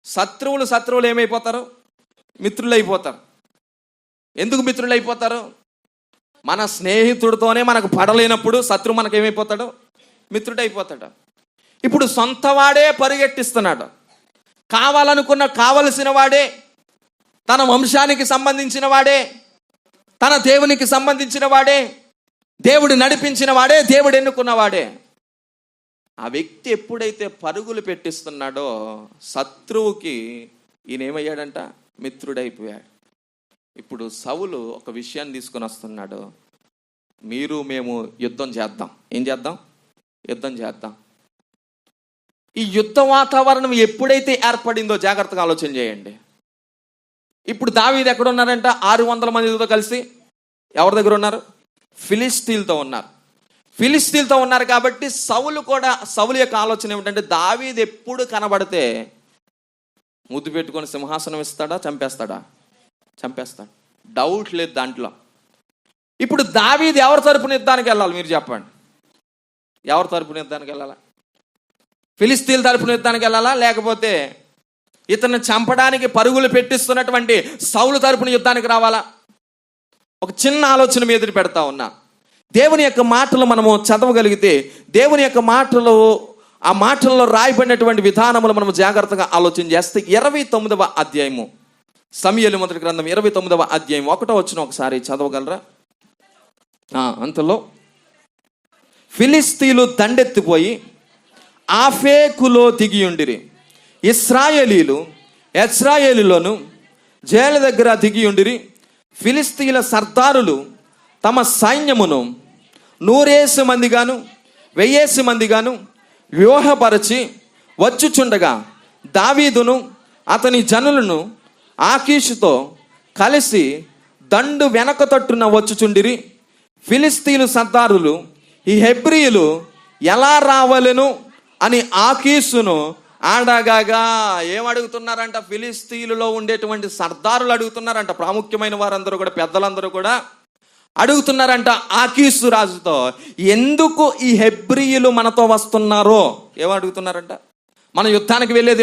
శత్రువులు ఏమైపోతారు? మిత్రులు అయిపోతారు. ఎందుకు మిత్రులు అయిపోతారు? మన స్నేహితుడితోనే మనకు పడలేనప్పుడు శత్రువు మనకు ఏమైపోతాడు? మిత్రుడైపోతాడు. ఇప్పుడు సొంతవాడే పరిగెట్టిస్తున్నాడు. కావలసిన వాడే, తన వంశానికి సంబంధించిన వాడే, తన దేవునికి సంబంధించిన వాడే, దేవుడు నడిపించిన వాడే, దేవుడు ఎన్నుకున్నవాడే. ఆ వ్యక్తి ఎప్పుడైతే పరుగులు పెట్టిస్తున్నాడో శత్రువుకి ఈయన ఏమయ్యాడంట? మిత్రుడైపోయాడు. ఇప్పుడు సౌలు ఒక విషయాన్ని తీసుకొని వస్తున్నాడు. మేము యుద్ధం చేద్దాం. ఏం చేద్దాం? యుద్ధం చేద్దాం. ఈ యుద్ధ వాతావరణం ఎప్పుడైతే ఏర్పడిందో జాగ్రత్తగా ఆలోచన చేయండి. ఇప్పుడు దావీదు ఎక్కడ ఉన్నారంట? 600 మందితో కలిసి ఎవరి దగ్గర ఉన్నారు? ఫిలిస్తీన్తో ఉన్నారు కాబట్టి సౌలు యొక్క ఆలోచన ఏమిటంటే, దావీదు ఎప్పుడు కనబడితే ముద్దు పెట్టుకొని సింహాసనం ఇస్తాడా? చంపేస్తాడు. డౌట్ లేదు దాంట్లో. ఇప్పుడు దావీదు ఎవరి తరపున యుద్ధానికి వెళ్ళాలి? మీరు చెప్పండి. ఎవరి తరపున యుద్ధానికి వెళ్ళాలా? ఫిలిస్తీన్ల తరపున యుద్ధానికి వెళ్ళాలా? లేకపోతే ఇతన్ని చంపడానికి పరుగులు పెట్టిస్తున్నటువంటి సౌలు తరపున యుద్ధానికి రావాలా? ఒక చిన్న ఆలోచన మీ ఎదురు పెడతా ఉన్నా. దేవుని యొక్క మాటలు మనము చదవగలిగితే, దేవుని యొక్క మాటలు, ఆ మాటల్లో రాయబడినటువంటి విధానములు మనము జాగ్రత్తగా ఆలోచన చేస్తే 29వ అధ్యాయము, సమూయేలు మొదటి గ్రంథం 29వ అధ్యాయం 1వ వచనం ఒకసారి చదవగలరా? అంతలో ఫిలిస్తీన్లు దండెత్తిపోయి ఆఫేకులో దిగియుండిరి. ఇశ్రాయేలీలోను జైల దగ్గర దిగియుండిరి. ఫిలిస్తీన్ల సర్దారులు తమ సైన్యమును 100 మందిగాను 1000 మందిగాను వ్యూహపరచి వచ్చుచుండగా దావీదును అతని జనులను ఆకీషుతో కలిసి దండు వెనక తట్టున వచ్చుచుండిరి. ఫిలిస్తీన్లు సర్దారులు ఈ హెబ్రీయులు ఎలా రావలెను అని ఆకీషును ఆడగాగా ఏమడుగుతున్నారంట? ఫిలిస్తీన్లలో ఉండేటువంటి సర్దారులు అడుగుతున్నారంట. ప్రాముఖ్యమైన వారందరూ కూడా, పెద్దలందరూ కూడా అడుగుతున్నారంట ఆకీషు రాజుతో, ఎందుకు ఈ హెబ్రీయులు మనతో వస్తున్నారో ఏమడుగుతున్నారంట? మనం యుద్ధానికి వెళ్ళేది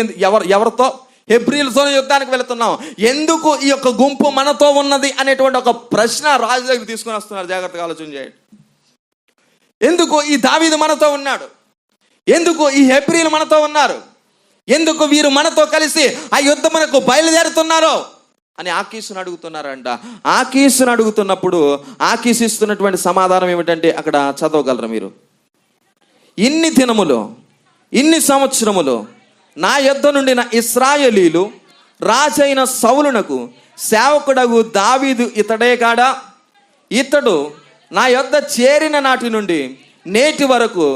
ఎవరితో? హెబ్రీయులతో యుద్ధానికి వెళుతున్నాం. ఎందుకు ఈ యొక్క గుంపు మనతో ఉన్నది అనేటువంటి ఒక ప్రశ్న రాజు దగ్గర తీసుకొని వస్తున్నారు. జాగ్రత్తగా ఆలోచన చేయండి. ఎందుకు ఈ దావీదు మనతో ఉన్నాడు? ఎందుకు ఈ హెబ్రీయులు మనతో ఉన్నారు? ఎందుకు వీరు మనతో కలిసి ఆ యుద్ధమునకు బయలుదేరుతున్నారో అని ఆకీషును అడుగుతున్నారంట. ఆకీషును అడుగుతున్నప్పుడు ఆకీషు ఇస్తున్నటువంటి సమాధానం ఏమిటంటే, అక్కడ చదవగలరా మీరు? ఇన్ని దినములు, ఇన్ని సంవత్సరములు నా యొద్ద నుండిన ఇశ్రాయేలీలు రాజైన సౌలునకు సేవకుడగు దావీదు ఇతడే కాడా? ఇతడు నా యొద్ద చేరిన నాటి నుండి నేటి వరకు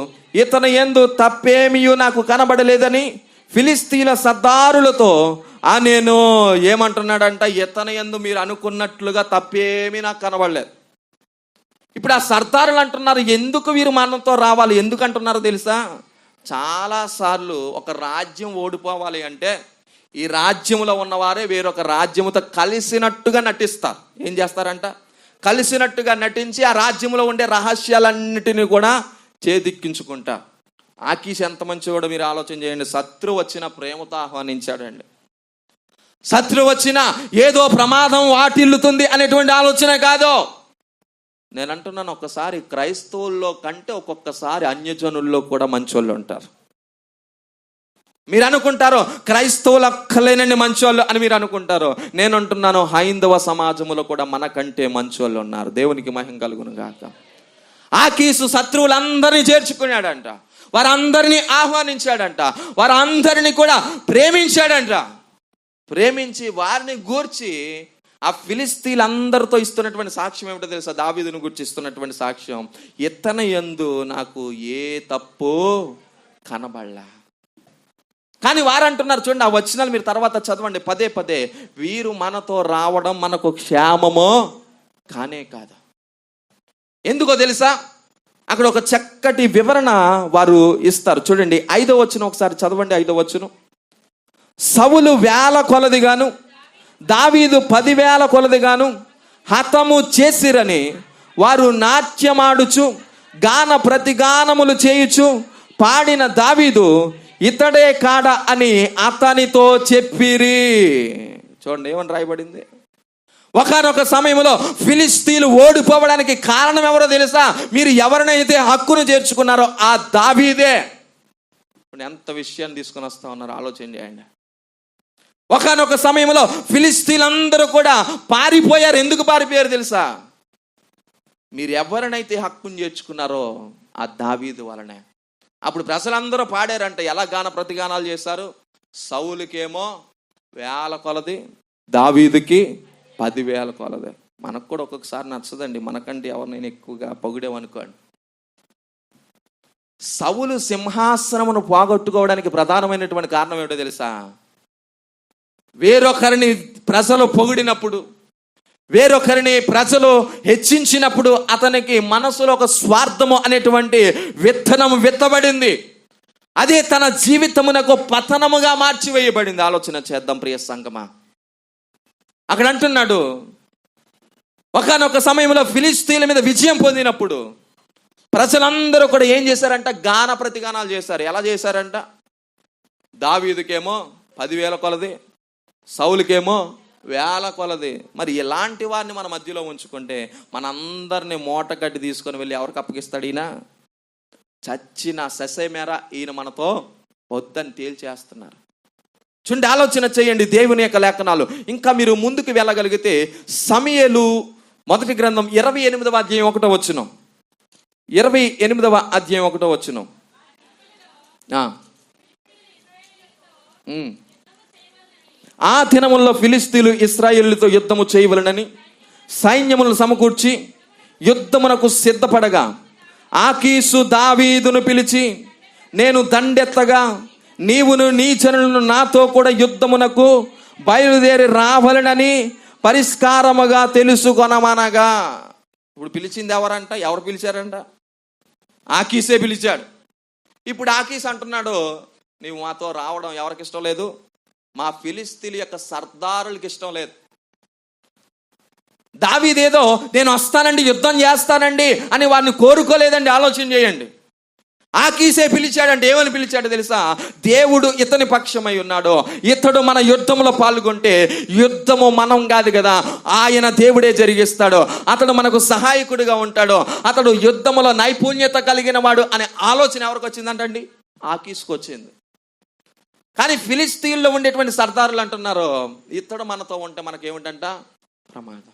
ఇతను యందు తప్పేమియూ నాకు కనబడలేదని ఫిలిస్తీన్ల సర్దారులతో నేను ఏమంటున్నాడంట? ఇతను యందు మీరు అనుకున్నట్లుగా తప్పేమీ నాకు కనబడలేదు. ఇప్పుడు ఆ సర్దారులు అంటున్నారు, ఎందుకు వీరు మనతో రావాలి? ఎందుకు అంటున్నారో తెలుసా? చాలాసార్లు ఒక రాజ్యం ఓడిపోవాలి అంటే ఈ రాజ్యంలో ఉన్నవారే వేరొక రాజ్యముతో కలిసినట్టుగా నటిస్తారు. ఏం చేస్తారంట? కలిసినట్టుగా నటించి ఆ రాజ్యంలో ఉండే రహస్యాలన్నిటినీ కూడా చేదిక్కించుకుంటారు. ఆకీష్ ఎంత మంచివాడో మీరు ఆలోచన చేయండి. శత్రువు వచ్చిన ప్రేమతో ఆహ్వానించాడండి. శత్రువు వచ్చినా ఏదో ప్రమాదం వాటిల్లుతుంది అనేటువంటి ఆలోచన కాదు. నేను అంటున్నాను, ఒక్కసారి క్రైస్తవుల్లో కంటే ఒక్కొక్కసారి అన్యజనుల్లో కూడా మంచోళ్ళు ఉంటారు. మీరు అనుకుంటారు క్రైస్తవులు అక్కలేనండి మంచోళ్ళు అని మీరు అనుకుంటారు. నేను అంటున్నాను, హైందవ సమాజంలో కూడా మనకంటే మంచోళ్ళు ఉన్నారు. దేవునికి మహిమ కలుగును గాక. ఆకీసు శత్రువులందరినీ చేర్చుకున్నాడంట, వారందరినీ ఆహ్వానించాడంట, వారందరినీ కూడా ప్రేమించాడంట. ప్రేమించి వారిని గూర్చి ఆ ఫిలిస్తీన్లందరితో ఇస్తున్నటువంటి సాక్ష్యం ఏమిటో తెలుసా? దావీదును గురించి ఇస్తున్నటువంటి సాక్ష్యం, ఇతని యందు నాకు ఏ తప్పు కనబడలా. కానీ వారు అంటున్నారు, చూడండి ఆ వచనాలు మీరు తర్వాత చదవండి పదే పదే, వీరు మనతో రావడం మనకు క్షేమమో కానే కాదు. ఎందుకో తెలుసా? అక్కడ ఒక చక్కటి వివరణ వారు ఇస్తారు. చూడండి 5వ వచనం ఒకసారి చదవండి. 5వ వచనం, సౌలు 1000 కొలదిగాను దావీదు 10,000 కొలదిగాను హతము చేసిరని వారు నాట్యమాడుచు గాన ప్రతిగానములు చేయుచు పాడిన దావీదు ఇతడే కాడ అని అతనితో చెప్పిరి. చూడండి ఏమని రాయబడింది. ఒకానొక సమయంలో ఫిలిస్తీన్లు ఓడిపోవడానికి కారణం ఎవరో తెలుసా? మీరు ఎవరినైతే హక్కును చేర్చుకున్నారో ఆ దావీదే. ఎంత విషయాన్ని తీసుకుని వస్తా ఉన్నారు ఆలోచన చేయండి. ఒకానొక సమయంలో ఫిలిస్తీన్లందరూ కూడా పారిపోయారు. ఎందుకు పారిపోయారు తెలుసా? మీరు ఎవరినైతే హక్కును చేర్చుకున్నారో ఆ దావీదు వలనే. అప్పుడు ప్రజలందరూ పాడారంట. ఎలా గాన ప్రతిగానాలు చేశారు? సౌలుకేమో 1000 కొలది, దావీదుకి 10,000 కొలది. మనకు కూడా ఒక్కొక్కసారి నచ్చదండి, మనకంటే ఎవరినైనా ఎక్కువగా పొగిడేమనుకోండి. సౌలు సింహాసనమును పోగొట్టుకోవడానికి ప్రధానమైనటువంటి కారణం ఏమిటో తెలుసా? వేరొకరిని ప్రజలు పొగిడినప్పుడు, వేరొకరిని ప్రజలు హెచ్చించినప్పుడు అతనికి మనసులో ఒక స్వార్థము అనేటువంటి విత్తనం విత్తబడింది. అదే తన జీవితమునకు పతనముగా మార్చివేయబడింది. ఆలోచన చేద్దాం ప్రియ సంగమా. అక్కడ అంటున్నాడు, ఒకానొక సమయంలో ఫిలిస్తీన్ల మీద విజయం పొందినప్పుడు ప్రజలందరూ కూడా ఏం చేశారంట? గాన ప్రతిగానాలు చేశారు. ఎలా చేశారంట? దావీదుకేమో 10,000 కొలది, సౌలుకేమో 1000 కొలది. మరి ఇలాంటి వారిని మన మధ్యలో ఉంచుకుంటే మనందరినీ మూట కట్టి తీసుకొని వెళ్ళి ఎవరికి అప్పగిస్తాడు? ఈయన చచ్చిన ససేమేర ఈయన మనతో వద్దని తేల్చేస్తున్నారు. చూడండి, ఆలోచన చేయండి దేవుని యొక్క లేఖనాలు. ఇంకా మీరు ముందుకు వెళ్ళగలిగితే సమూయేలు మొదటి గ్రంథం 28వ అధ్యాయం 1వ వచనం. 28వ అధ్యాయం 1వ వచనం. ఆ దినముల్లో ఫిలిస్తీన్లు ఇశ్రాయేలుతో యుద్ధము చేయవలెనని సైన్యములను సమకూర్చి యుద్ధమునకు సిద్ధపడగా ఆకీసు దావీదును పిలిచి, నేను దండెత్తగా నీవును నీ జనులను నాతో కూడా యుద్ధమునకు బయలుదేరి రావలెనని పరిష్కారముగా తెలుసుకొనమనగా. ఇప్పుడు పిలిచింది ఎవరంట? ఎవరు పిలిచారంట? ఆకీసే పిలిచాడు. ఇప్పుడు ఆకీస్ అంటున్నాడు, నీవు మాతో రావడం ఎవరికి ఇష్టం లేదు? మా ఫిలిస్తీన్ల యొక్క సర్దారులకి ఇష్టం లేదు. దావీదేదో నేను వస్తానండి, యుద్ధం చేస్తానండి అని వారిని కోరుకోలేదండి. ఆలోచన చేయండి. ఆకీసే పిలిచాడంటే ఏమని పిలిచాడు తెలుసా? దేవుడు ఇతని పక్షమై ఉన్నాడు, ఇతడు మన యుద్ధంలో పాల్గొంటే యుద్ధము మనం కాదు కదా, ఆయన దేవుడే జరిగిస్తాడు, అతడు మనకు సహాయకుడిగా ఉంటాడు, అతడు యుద్ధములో నైపుణ్యత కలిగిన వాడు అనే ఆలోచన ఎవరికి వచ్చిందంటండి? ఆకీస్కు వచ్చింది. కానీ ఫిలిస్తీన్లో ఉండేటువంటి సర్దారులు అంటున్నారు, ఇతడు మనతో ఉంటే మనకేమిటంట? ప్రమాదం.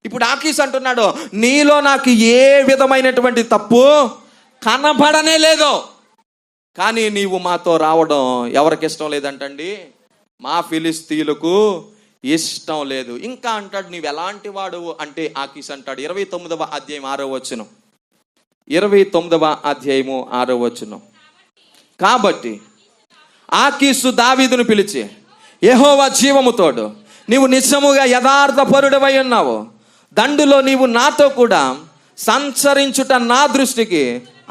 ఇప్పుడు ఆకీస్ అంటున్నాడు, నీలో నాకు ఏ విధమైనటువంటి తప్పు కనబడనే లేదు, కానీ నీవు మాతో రావడం ఎవరికి ఇష్టం లేదంటండి? మా ఫిలిస్తీన్లకు ఇష్టం లేదు. ఇంకా అంటాడు, నీవు ఎలాంటి వాడు అంటే ఆకీస్ అంటాడు 29వ అధ్యాయం 6వ వచనం. 29వ అధ్యాయము 6వ వచనం. కాబట్టి ఆకీసు దావీదును పిలిచి, యెహోవా జీవముతోడు నీవు నిజముగా యథార్థపరుడవై ఉన్నావు, దండులో నీవు నాతో కూడా సంచరించుట నా దృష్టికి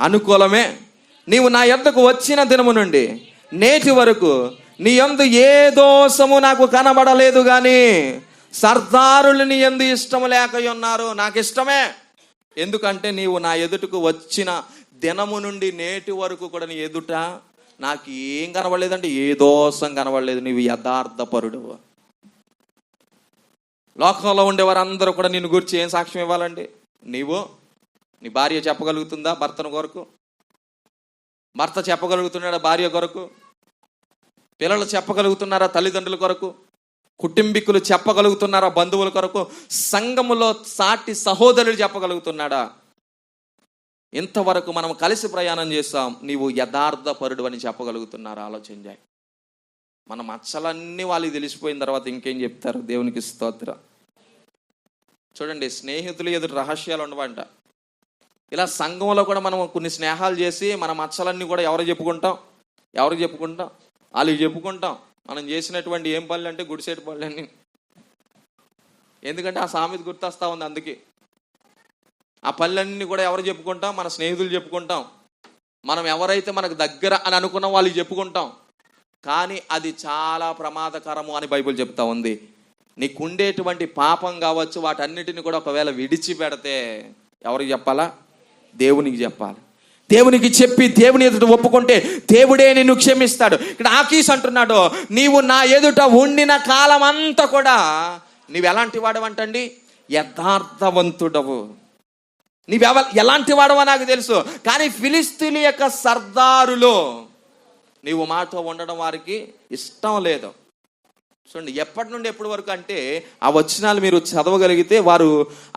అనుకూలమే. నీవు నా యొద్దకు వచ్చిన దినము నుండి నేటి వరకు నీ యందు ఏ దోషము నాకు కనబడలేదు, కానీ సర్దారులు నీ యందు ఇష్టము లేక ఉన్నారు. నాకు ఇష్టమే, ఎందుకంటే నీవు నా ఎదుటకు వచ్చిన దినము నుండి నేటి వరకు కూడా నీ ఎదుట నాకు ఏం కనబడలేదంటే ఏ దోషం కనబడలేదు. నీవు యథార్థపరుడు. లోకంలో ఉండేవారందరూ కూడా నిన్ను గురించి ఏం సాక్ష్యం ఇవ్వాలండి? నీ భార్య చెప్పగలుగుతుందా భర్తను కొరకు? భర్త చెప్పగలుగుతున్నాడా భార్య కొరకు? పిల్లలు చెప్పగలుగుతున్నారా తల్లిదండ్రుల కొరకు? కుటుంబీకులు చెప్పగలుగుతున్నారా బంధువుల కొరకు? సంఘములో సాటి సహోదరులు చెప్పగలుగుతున్నాడా? ఇంతవరకు మనం కలిసి ప్రయాణం చేస్తాం, నీవు యథార్థపరుడు అని చెప్పగలుగుతున్నారా? ఆలోచన చేయి. మన మచ్చలన్నీ వాళ్ళకి తెలిసిపోయిన తర్వాత ఇంకేం చెప్తారు? దేవునికి స్తోత్రం. చూడండి, స్నేహితులు ఎదురు రహస్యాలు ఉండవంట. ఇలా సంఘంలో కూడా మనం కొన్ని స్నేహాలు చేసి మన మచ్చలన్నీ కూడా ఎవరికి చెప్పుకుంటాం? వాళ్ళకి చెప్పుకుంటాం. మనం చేసినటువంటి ఏం పనులు అంటే గుడిసేటి పనులు అన్నీ. ఎందుకంటే ఆ సామెత గుర్తొస్తా ఉంది. అందుకే ఆ పనులన్నీ కూడా ఎవరు చెప్పుకుంటాం? మన స్నేహితులు చెప్పుకుంటాం. మనం ఎవరైతే మనకు దగ్గర అని అనుకున్నాం వాళ్ళకి చెప్పుకుంటాం. కానీ అది చాలా ప్రమాదకరము అని బైబిల్ చెప్తా ఉంది. నీకుండేటువంటి పాపం కావచ్చు, వాటన్నిటిని కూడా ఒకవేళ విడిచిపెడితే ఎవరికి చెప్పాలా? దేవునికి చెప్పాలి. దేవునికి చెప్పి దేవుని ఎదుట ఒప్పుకుంటే దేవుడే నిన్ను క్షమిస్తాడు. ఇక్కడ ఆకీస్ అంటున్నాడు, నీవు నా ఎదుట ఉండిన కాలం అంతా కూడా నీవు ఎలాంటి వాడవంటండి? యథార్థవంతుడవు. ఎలాంటి వాడవో నాకు తెలుసు, కానీ ఫిలిస్తీన్ల యొక్క సర్దారులో నీవు మాతో ఉండడం వారికి ఇష్టం లేదు. చూడండి, ఎప్పటి నుండి ఎప్పటి వరకు అంటే ఆ వచనాలు మీరు చదవగలిగితే వారు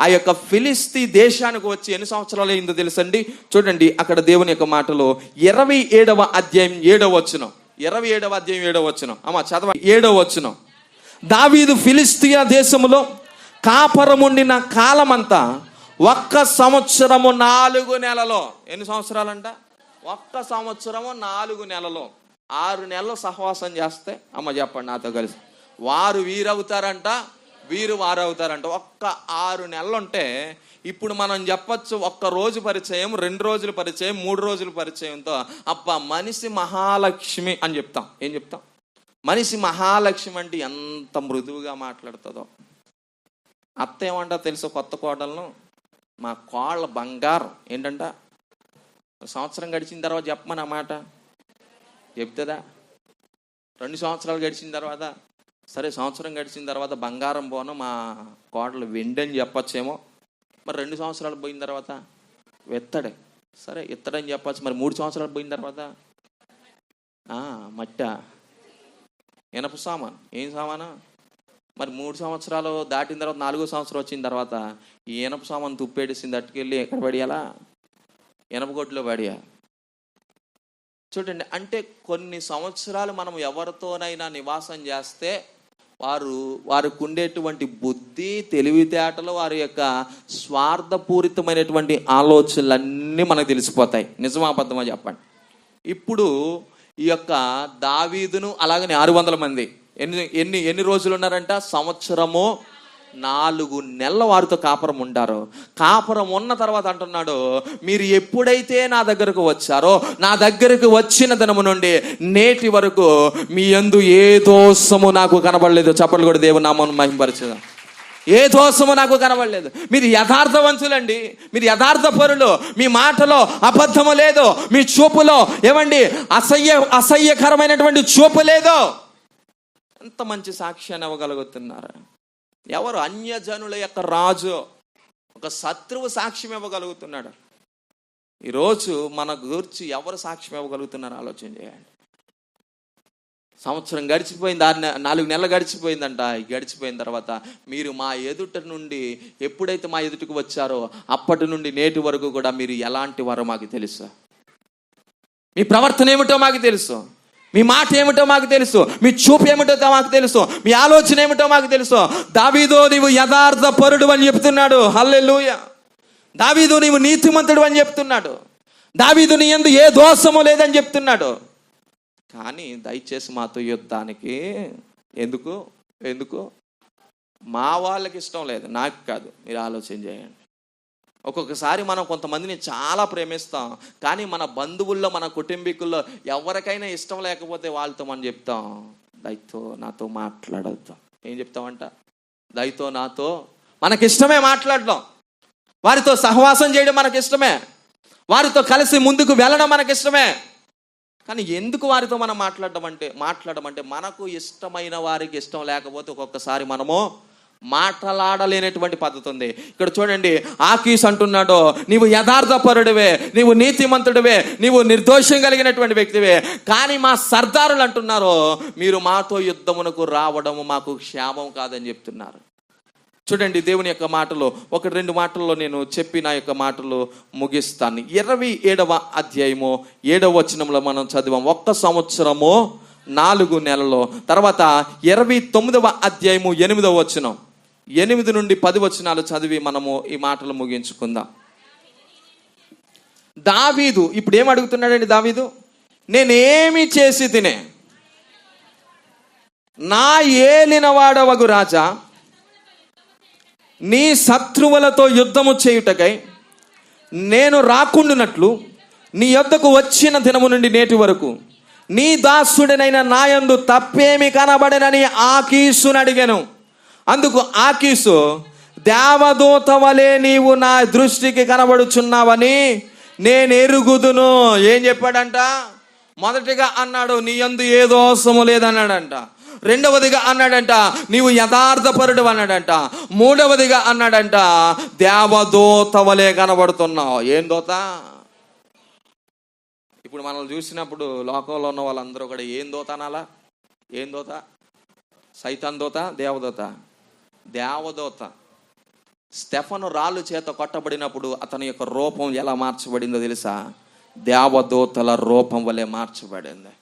ఆ యొక్క ఫిలిస్తీ దేశానికి వచ్చి ఎన్ని సంవత్సరాలు అయిందో తెలుసండి. చూడండి, అక్కడ దేవుని యొక్క మాటలో 27వ అధ్యాయం 7వ వచనం. 27వ అధ్యాయం 7వ వచనం. అమ్మా చదవ. 7వ వచనం. దావీదు ఫిలిస్తీయ దేశములో కాపరముండిన కాలమంతా 1 సంవత్సరము 4 నెలలో. ఎన్ని సంవత్సరాలంట? 1 సంవత్సరము 4 నెలలో. 6 నెలలు సహవాసం చేస్తే, అమ్మ చెప్పండి నాతో కలిసి, వారు వీరవుతారంట, వీరు వారవుతారంట. 6 నెలలు ఉంటే ఇప్పుడు మనం చెప్పచ్చు 1 రోజు పరిచయం, 2 రోజుల పరిచయం, 3 రోజుల పరిచయంతో అబ్బా మనిషి మహాలక్ష్మి అని చెప్తాం. ఏం చెప్తాం? మనిషి మహాలక్ష్మి అంటే ఎంత మృదువుగా మాట్లాడుతుందో. అత్త ఏమంటా తెలుసు? కొత్త కోడలను మా కోళ్ళ బంగారం. ఏంటంట? సంవత్సరం గడిచిన తర్వాత చెప్పమని ఆ మాట చెప్తుందా? 2 సంవత్సరాలు గడిచిన తర్వాత, సరే సంవత్సరం గడిచిన తర్వాత బంగారం పోను మా కోడలు వెండి అని చెప్పచ్చేమో. మరి 2 సంవత్సరాలు పోయిన తర్వాత వెత్తడే, సరే ఇత్తడని చెప్పచ్చు. మరి 3 సంవత్సరాలు పోయిన తర్వాత మట్ట ఇనప సామాన్. ఏం సామానా? మరి 3 సంవత్సరాలు దాటిన తర్వాత 4వ సంవత్సరం వచ్చిన తర్వాత ఈ ఇనప సామాన్ తుప్పేడిసింది, అట్టుకెళ్ళి ఎక్కడ పడియాలా? ఇనపగొడ్లో పడియా. చూడండి, అంటే కొన్ని సంవత్సరాలు మనం ఎవరితోనైనా నివాసం చేస్తే వారికి ఉండేటువంటి బుద్ధి, తెలివితేటలు, వారి యొక్క స్వార్థపూరితమైనటువంటి ఆలోచనలన్నీ మనకు తెలిసిపోతాయి. నిజమా అబద్ధమా చెప్పండి. ఇప్పుడు ఈ యొక్క దావీదును అలాగని 600 మంది ఎన్ని రోజులు ఉన్నారంట? సంవత్సరము 4 నెలల వారితో కాపురం ఉండారు. కాపురం ఉన్న తర్వాత అంటున్నాడు, మీరు ఎప్పుడైతే నా దగ్గరకు వచ్చారో, నా దగ్గరకు వచ్చిన దినము నుండి నేటి వరకు మీ యందు ఏ దోషము నాకు కనబడలేదు. చెప్పలు కూడా దేవుని నామమును మహిమపరచుదాం. ఏ దోషము నాకు కనబడలేదు. మీరు యథార్థవంతులండి, మీరు యథార్థపరులు. మీ మాటలో అబద్ధము లేదు, మీ చూపులో ఏమండి అసహ్యకరమైనటువంటి చూపు లేదు. ఎంత మంచి సాక్ష్యాన్ని ఇవ్వగలుగుతున్నారు. ఎవరు? అన్యజనుల యొక్క రాజు, ఒక శత్రువు సాక్ష్యం ఇవ్వగలుగుతున్నాడు. ఈరోజు మన గురించి ఎవరు సాక్ష్యం ఇవ్వగలుగుతున్నారు? ఆలోచన చేయండి. సంవత్సరం గడిచిపోయింది, 4 నెలలు గడిచిపోయిందంట. గడిచిపోయిన తర్వాత మీరు మా ఎదుట నుండి ఎప్పుడైతే మా ఎదుటికి వచ్చారో అప్పటి నుండి నేటి వరకు కూడా మీరు ఎలాంటి వారో మాకు తెలుసు. మీ ప్రవర్తన ఏమిటో మాకు తెలుసు, మీ మాట ఏమిటో మాకు తెలుసు, మీ చూపు ఏమిటో మాకు తెలుసు, మీ ఆలోచన ఏమిటో మాకు తెలుసు. దావీదు నీవు యథార్థపరుడు అని చెప్తున్నాడు. హల్లెలూయా. దావీదు నీవు నీతిమంతుడు అని చెప్తున్నాడు. దావీదు నీ యందు ఏ దోషము లేదని చెప్తున్నాడు. కానీ దయచేసి మాతో యుద్ధానికి ఎందుకు మా వాళ్ళకి ఇష్టం లేదు, నాకు కాదు. మీరు ఆలోచన చేయండి. ఒక్కొక్కసారి మనం కొంతమందిని చాలా ప్రేమిస్తాం, కానీ మన బంధువుల్లో, మన కుటుంబీకుల్లో ఎవరికైనా ఇష్టం లేకపోతే వాళ్ళతో మనం చెప్తాం, దయతో నాతో మాట్లాడద్దు. ఏం చెప్తామంట? దయతో నాతో, మనకిష్టమే మాట్లాడడం, వారితో సహవాసం చేయడం మనకి ఇష్టమే. వారితో కలిసి ముందుకు వెళ్ళడం మనకి ఇష్టమే. కానీ ఎందుకు వారితో మనం మాట్లాడడం అంటే మనకు ఇష్టమైన వారికి ఇష్టం లేకపోతే ఒక్కొక్కసారి మనము మాట్లాడలేనటువంటి పద్ధతి ఉంది. ఇక్కడ చూడండి, ఆకీస్ అంటున్నాడు, నీవు యథార్థపరుడివే, నీవు నీతిమంతుడివే, నీవు నిర్దోషం కలిగినటువంటి వ్యక్తివే. కానీ మా సర్దారులు అంటున్నారు, మీరు మాతో యుద్ధమునకు రావడము మాకు క్షేమం కాదని చెప్తున్నారు. చూడండి, దేవుని యొక్క మాటలు 1-2 మాటల్లో నేను చెప్పి నా యొక్క మాటలు ముగిస్తాను. 27వ అధ్యాయము 7వ వచనంలో మనం చదివాం. 1 సంవత్సరము 4 నెలలు. తర్వాత 29వ అధ్యాయము 8వ వచనం, 8 నుండి 10 వచనాలు చదివి మనము ఈ మాటలు ముగించుకుందాం. దావీదు ఇప్పుడు ఏం అడుగుతున్నాడండి? దావీదు, నేనేమి చేసి తినే నా ఏలినవాడవగు రాజా, నీ శత్రువులతో యుద్ధము చేయుటకై నేను రాకుండునట్లు నీ యొద్దకు వచ్చిన దినము నుండి నేటి వరకు నీ దాసుడనైన నాయందు తప్పేమి కనబడనని ఆకీసును అడిగాను. అందుకు ఆకీసు, దేవదూత వలె నీవు నా దృష్టికి కనబడుచున్నావని నేను ఎరుగుదును. ఏం చెప్పాడంట? మొదటిగా అన్నాడు, నీ యందు ఏ దోషము లేదన్నాడంట. రెండవదిగా అన్నాడంట, నీవు యథార్థపరుడు అన్నాడంట. మూడవదిగా అన్నాడంట, దేవదూత వలె కనబడుతున్నావు. ఏం దోత? ఇప్పుడు మనల్ని చూసినప్పుడు లోకంలో ఉన్న వాళ్ళందరూ కూడా ఏం దోత అనాలా? ఏం దోత? సైతాన్ దోత, దేవదూత? దేవదూత. స్టెఫను రాళ్ళు చేత కొట్టబడినప్పుడు అతని యొక్క రూపం ఎలా మార్చబడిందో తెలుసా? దేవదూతల రూపం వలె మార్చబడింది.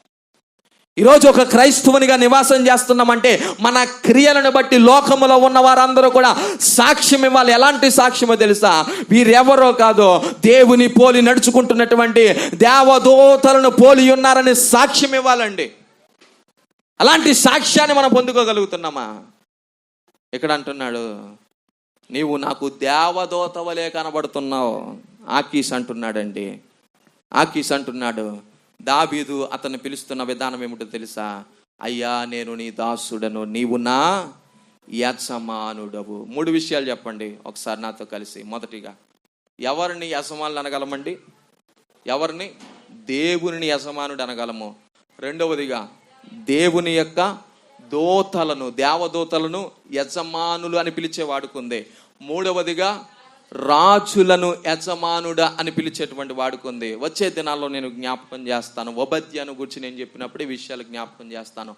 ఈరోజు ఒక క్రైస్తవునిగా నివాసం చేస్తున్నామంటే మన క్రియలను బట్టి లోకములో ఉన్న వారందరూ కూడా సాక్ష్యం ఇవ్వాలి. ఎలాంటి సాక్ష్యమో తెలుసా? వీరెవరో కాదు, దేవుని పోలి నడుచుకుంటున్నటువంటి దేవదూతలను పోలి ఉన్నారని సాక్ష్యం ఇవ్వాలండి. అలాంటి సాక్ష్యాన్ని మనం పొందుకోగలుగుతున్నామా? ఇక్కడ అంటున్నాడు, నీవు నాకు దేవదూత వలె కనబడుతున్నావు. ఆకీస్ అంటున్నాడండి. ఆకీస్ అంటున్నాడు, దావీదు అతన్ని పిలుస్తున్న విధానం ఏమిటో తెలుసా? అయ్యా, నేను నీ దాసుడను, నీవు నా యజమానుడవు. 3 విషయాలు చెప్పండి ఒకసారి నాతో కలిసి. మొదటిగా, ఎవరిని యజమానులు అనగలమండి? ఎవరిని? దేవుని యజమానుడు అనగలము. రెండవదిగా, దేవుని యొక్క దూతలను, దేవదూతలను యజమానులు అని పిలిచే వాడుకుంది. మూడవదిగా, రాజులను యజమానుడా అని పిలిచేటువంటి వాడుకుంది. వచ్చే దినాల్లో నేను జ్ఞాపకం చేస్తాను. ఒబద్యాను గురించి నేను చెప్పినప్పుడు ఈ విషయాలు జ్ఞాపకం చేస్తాను.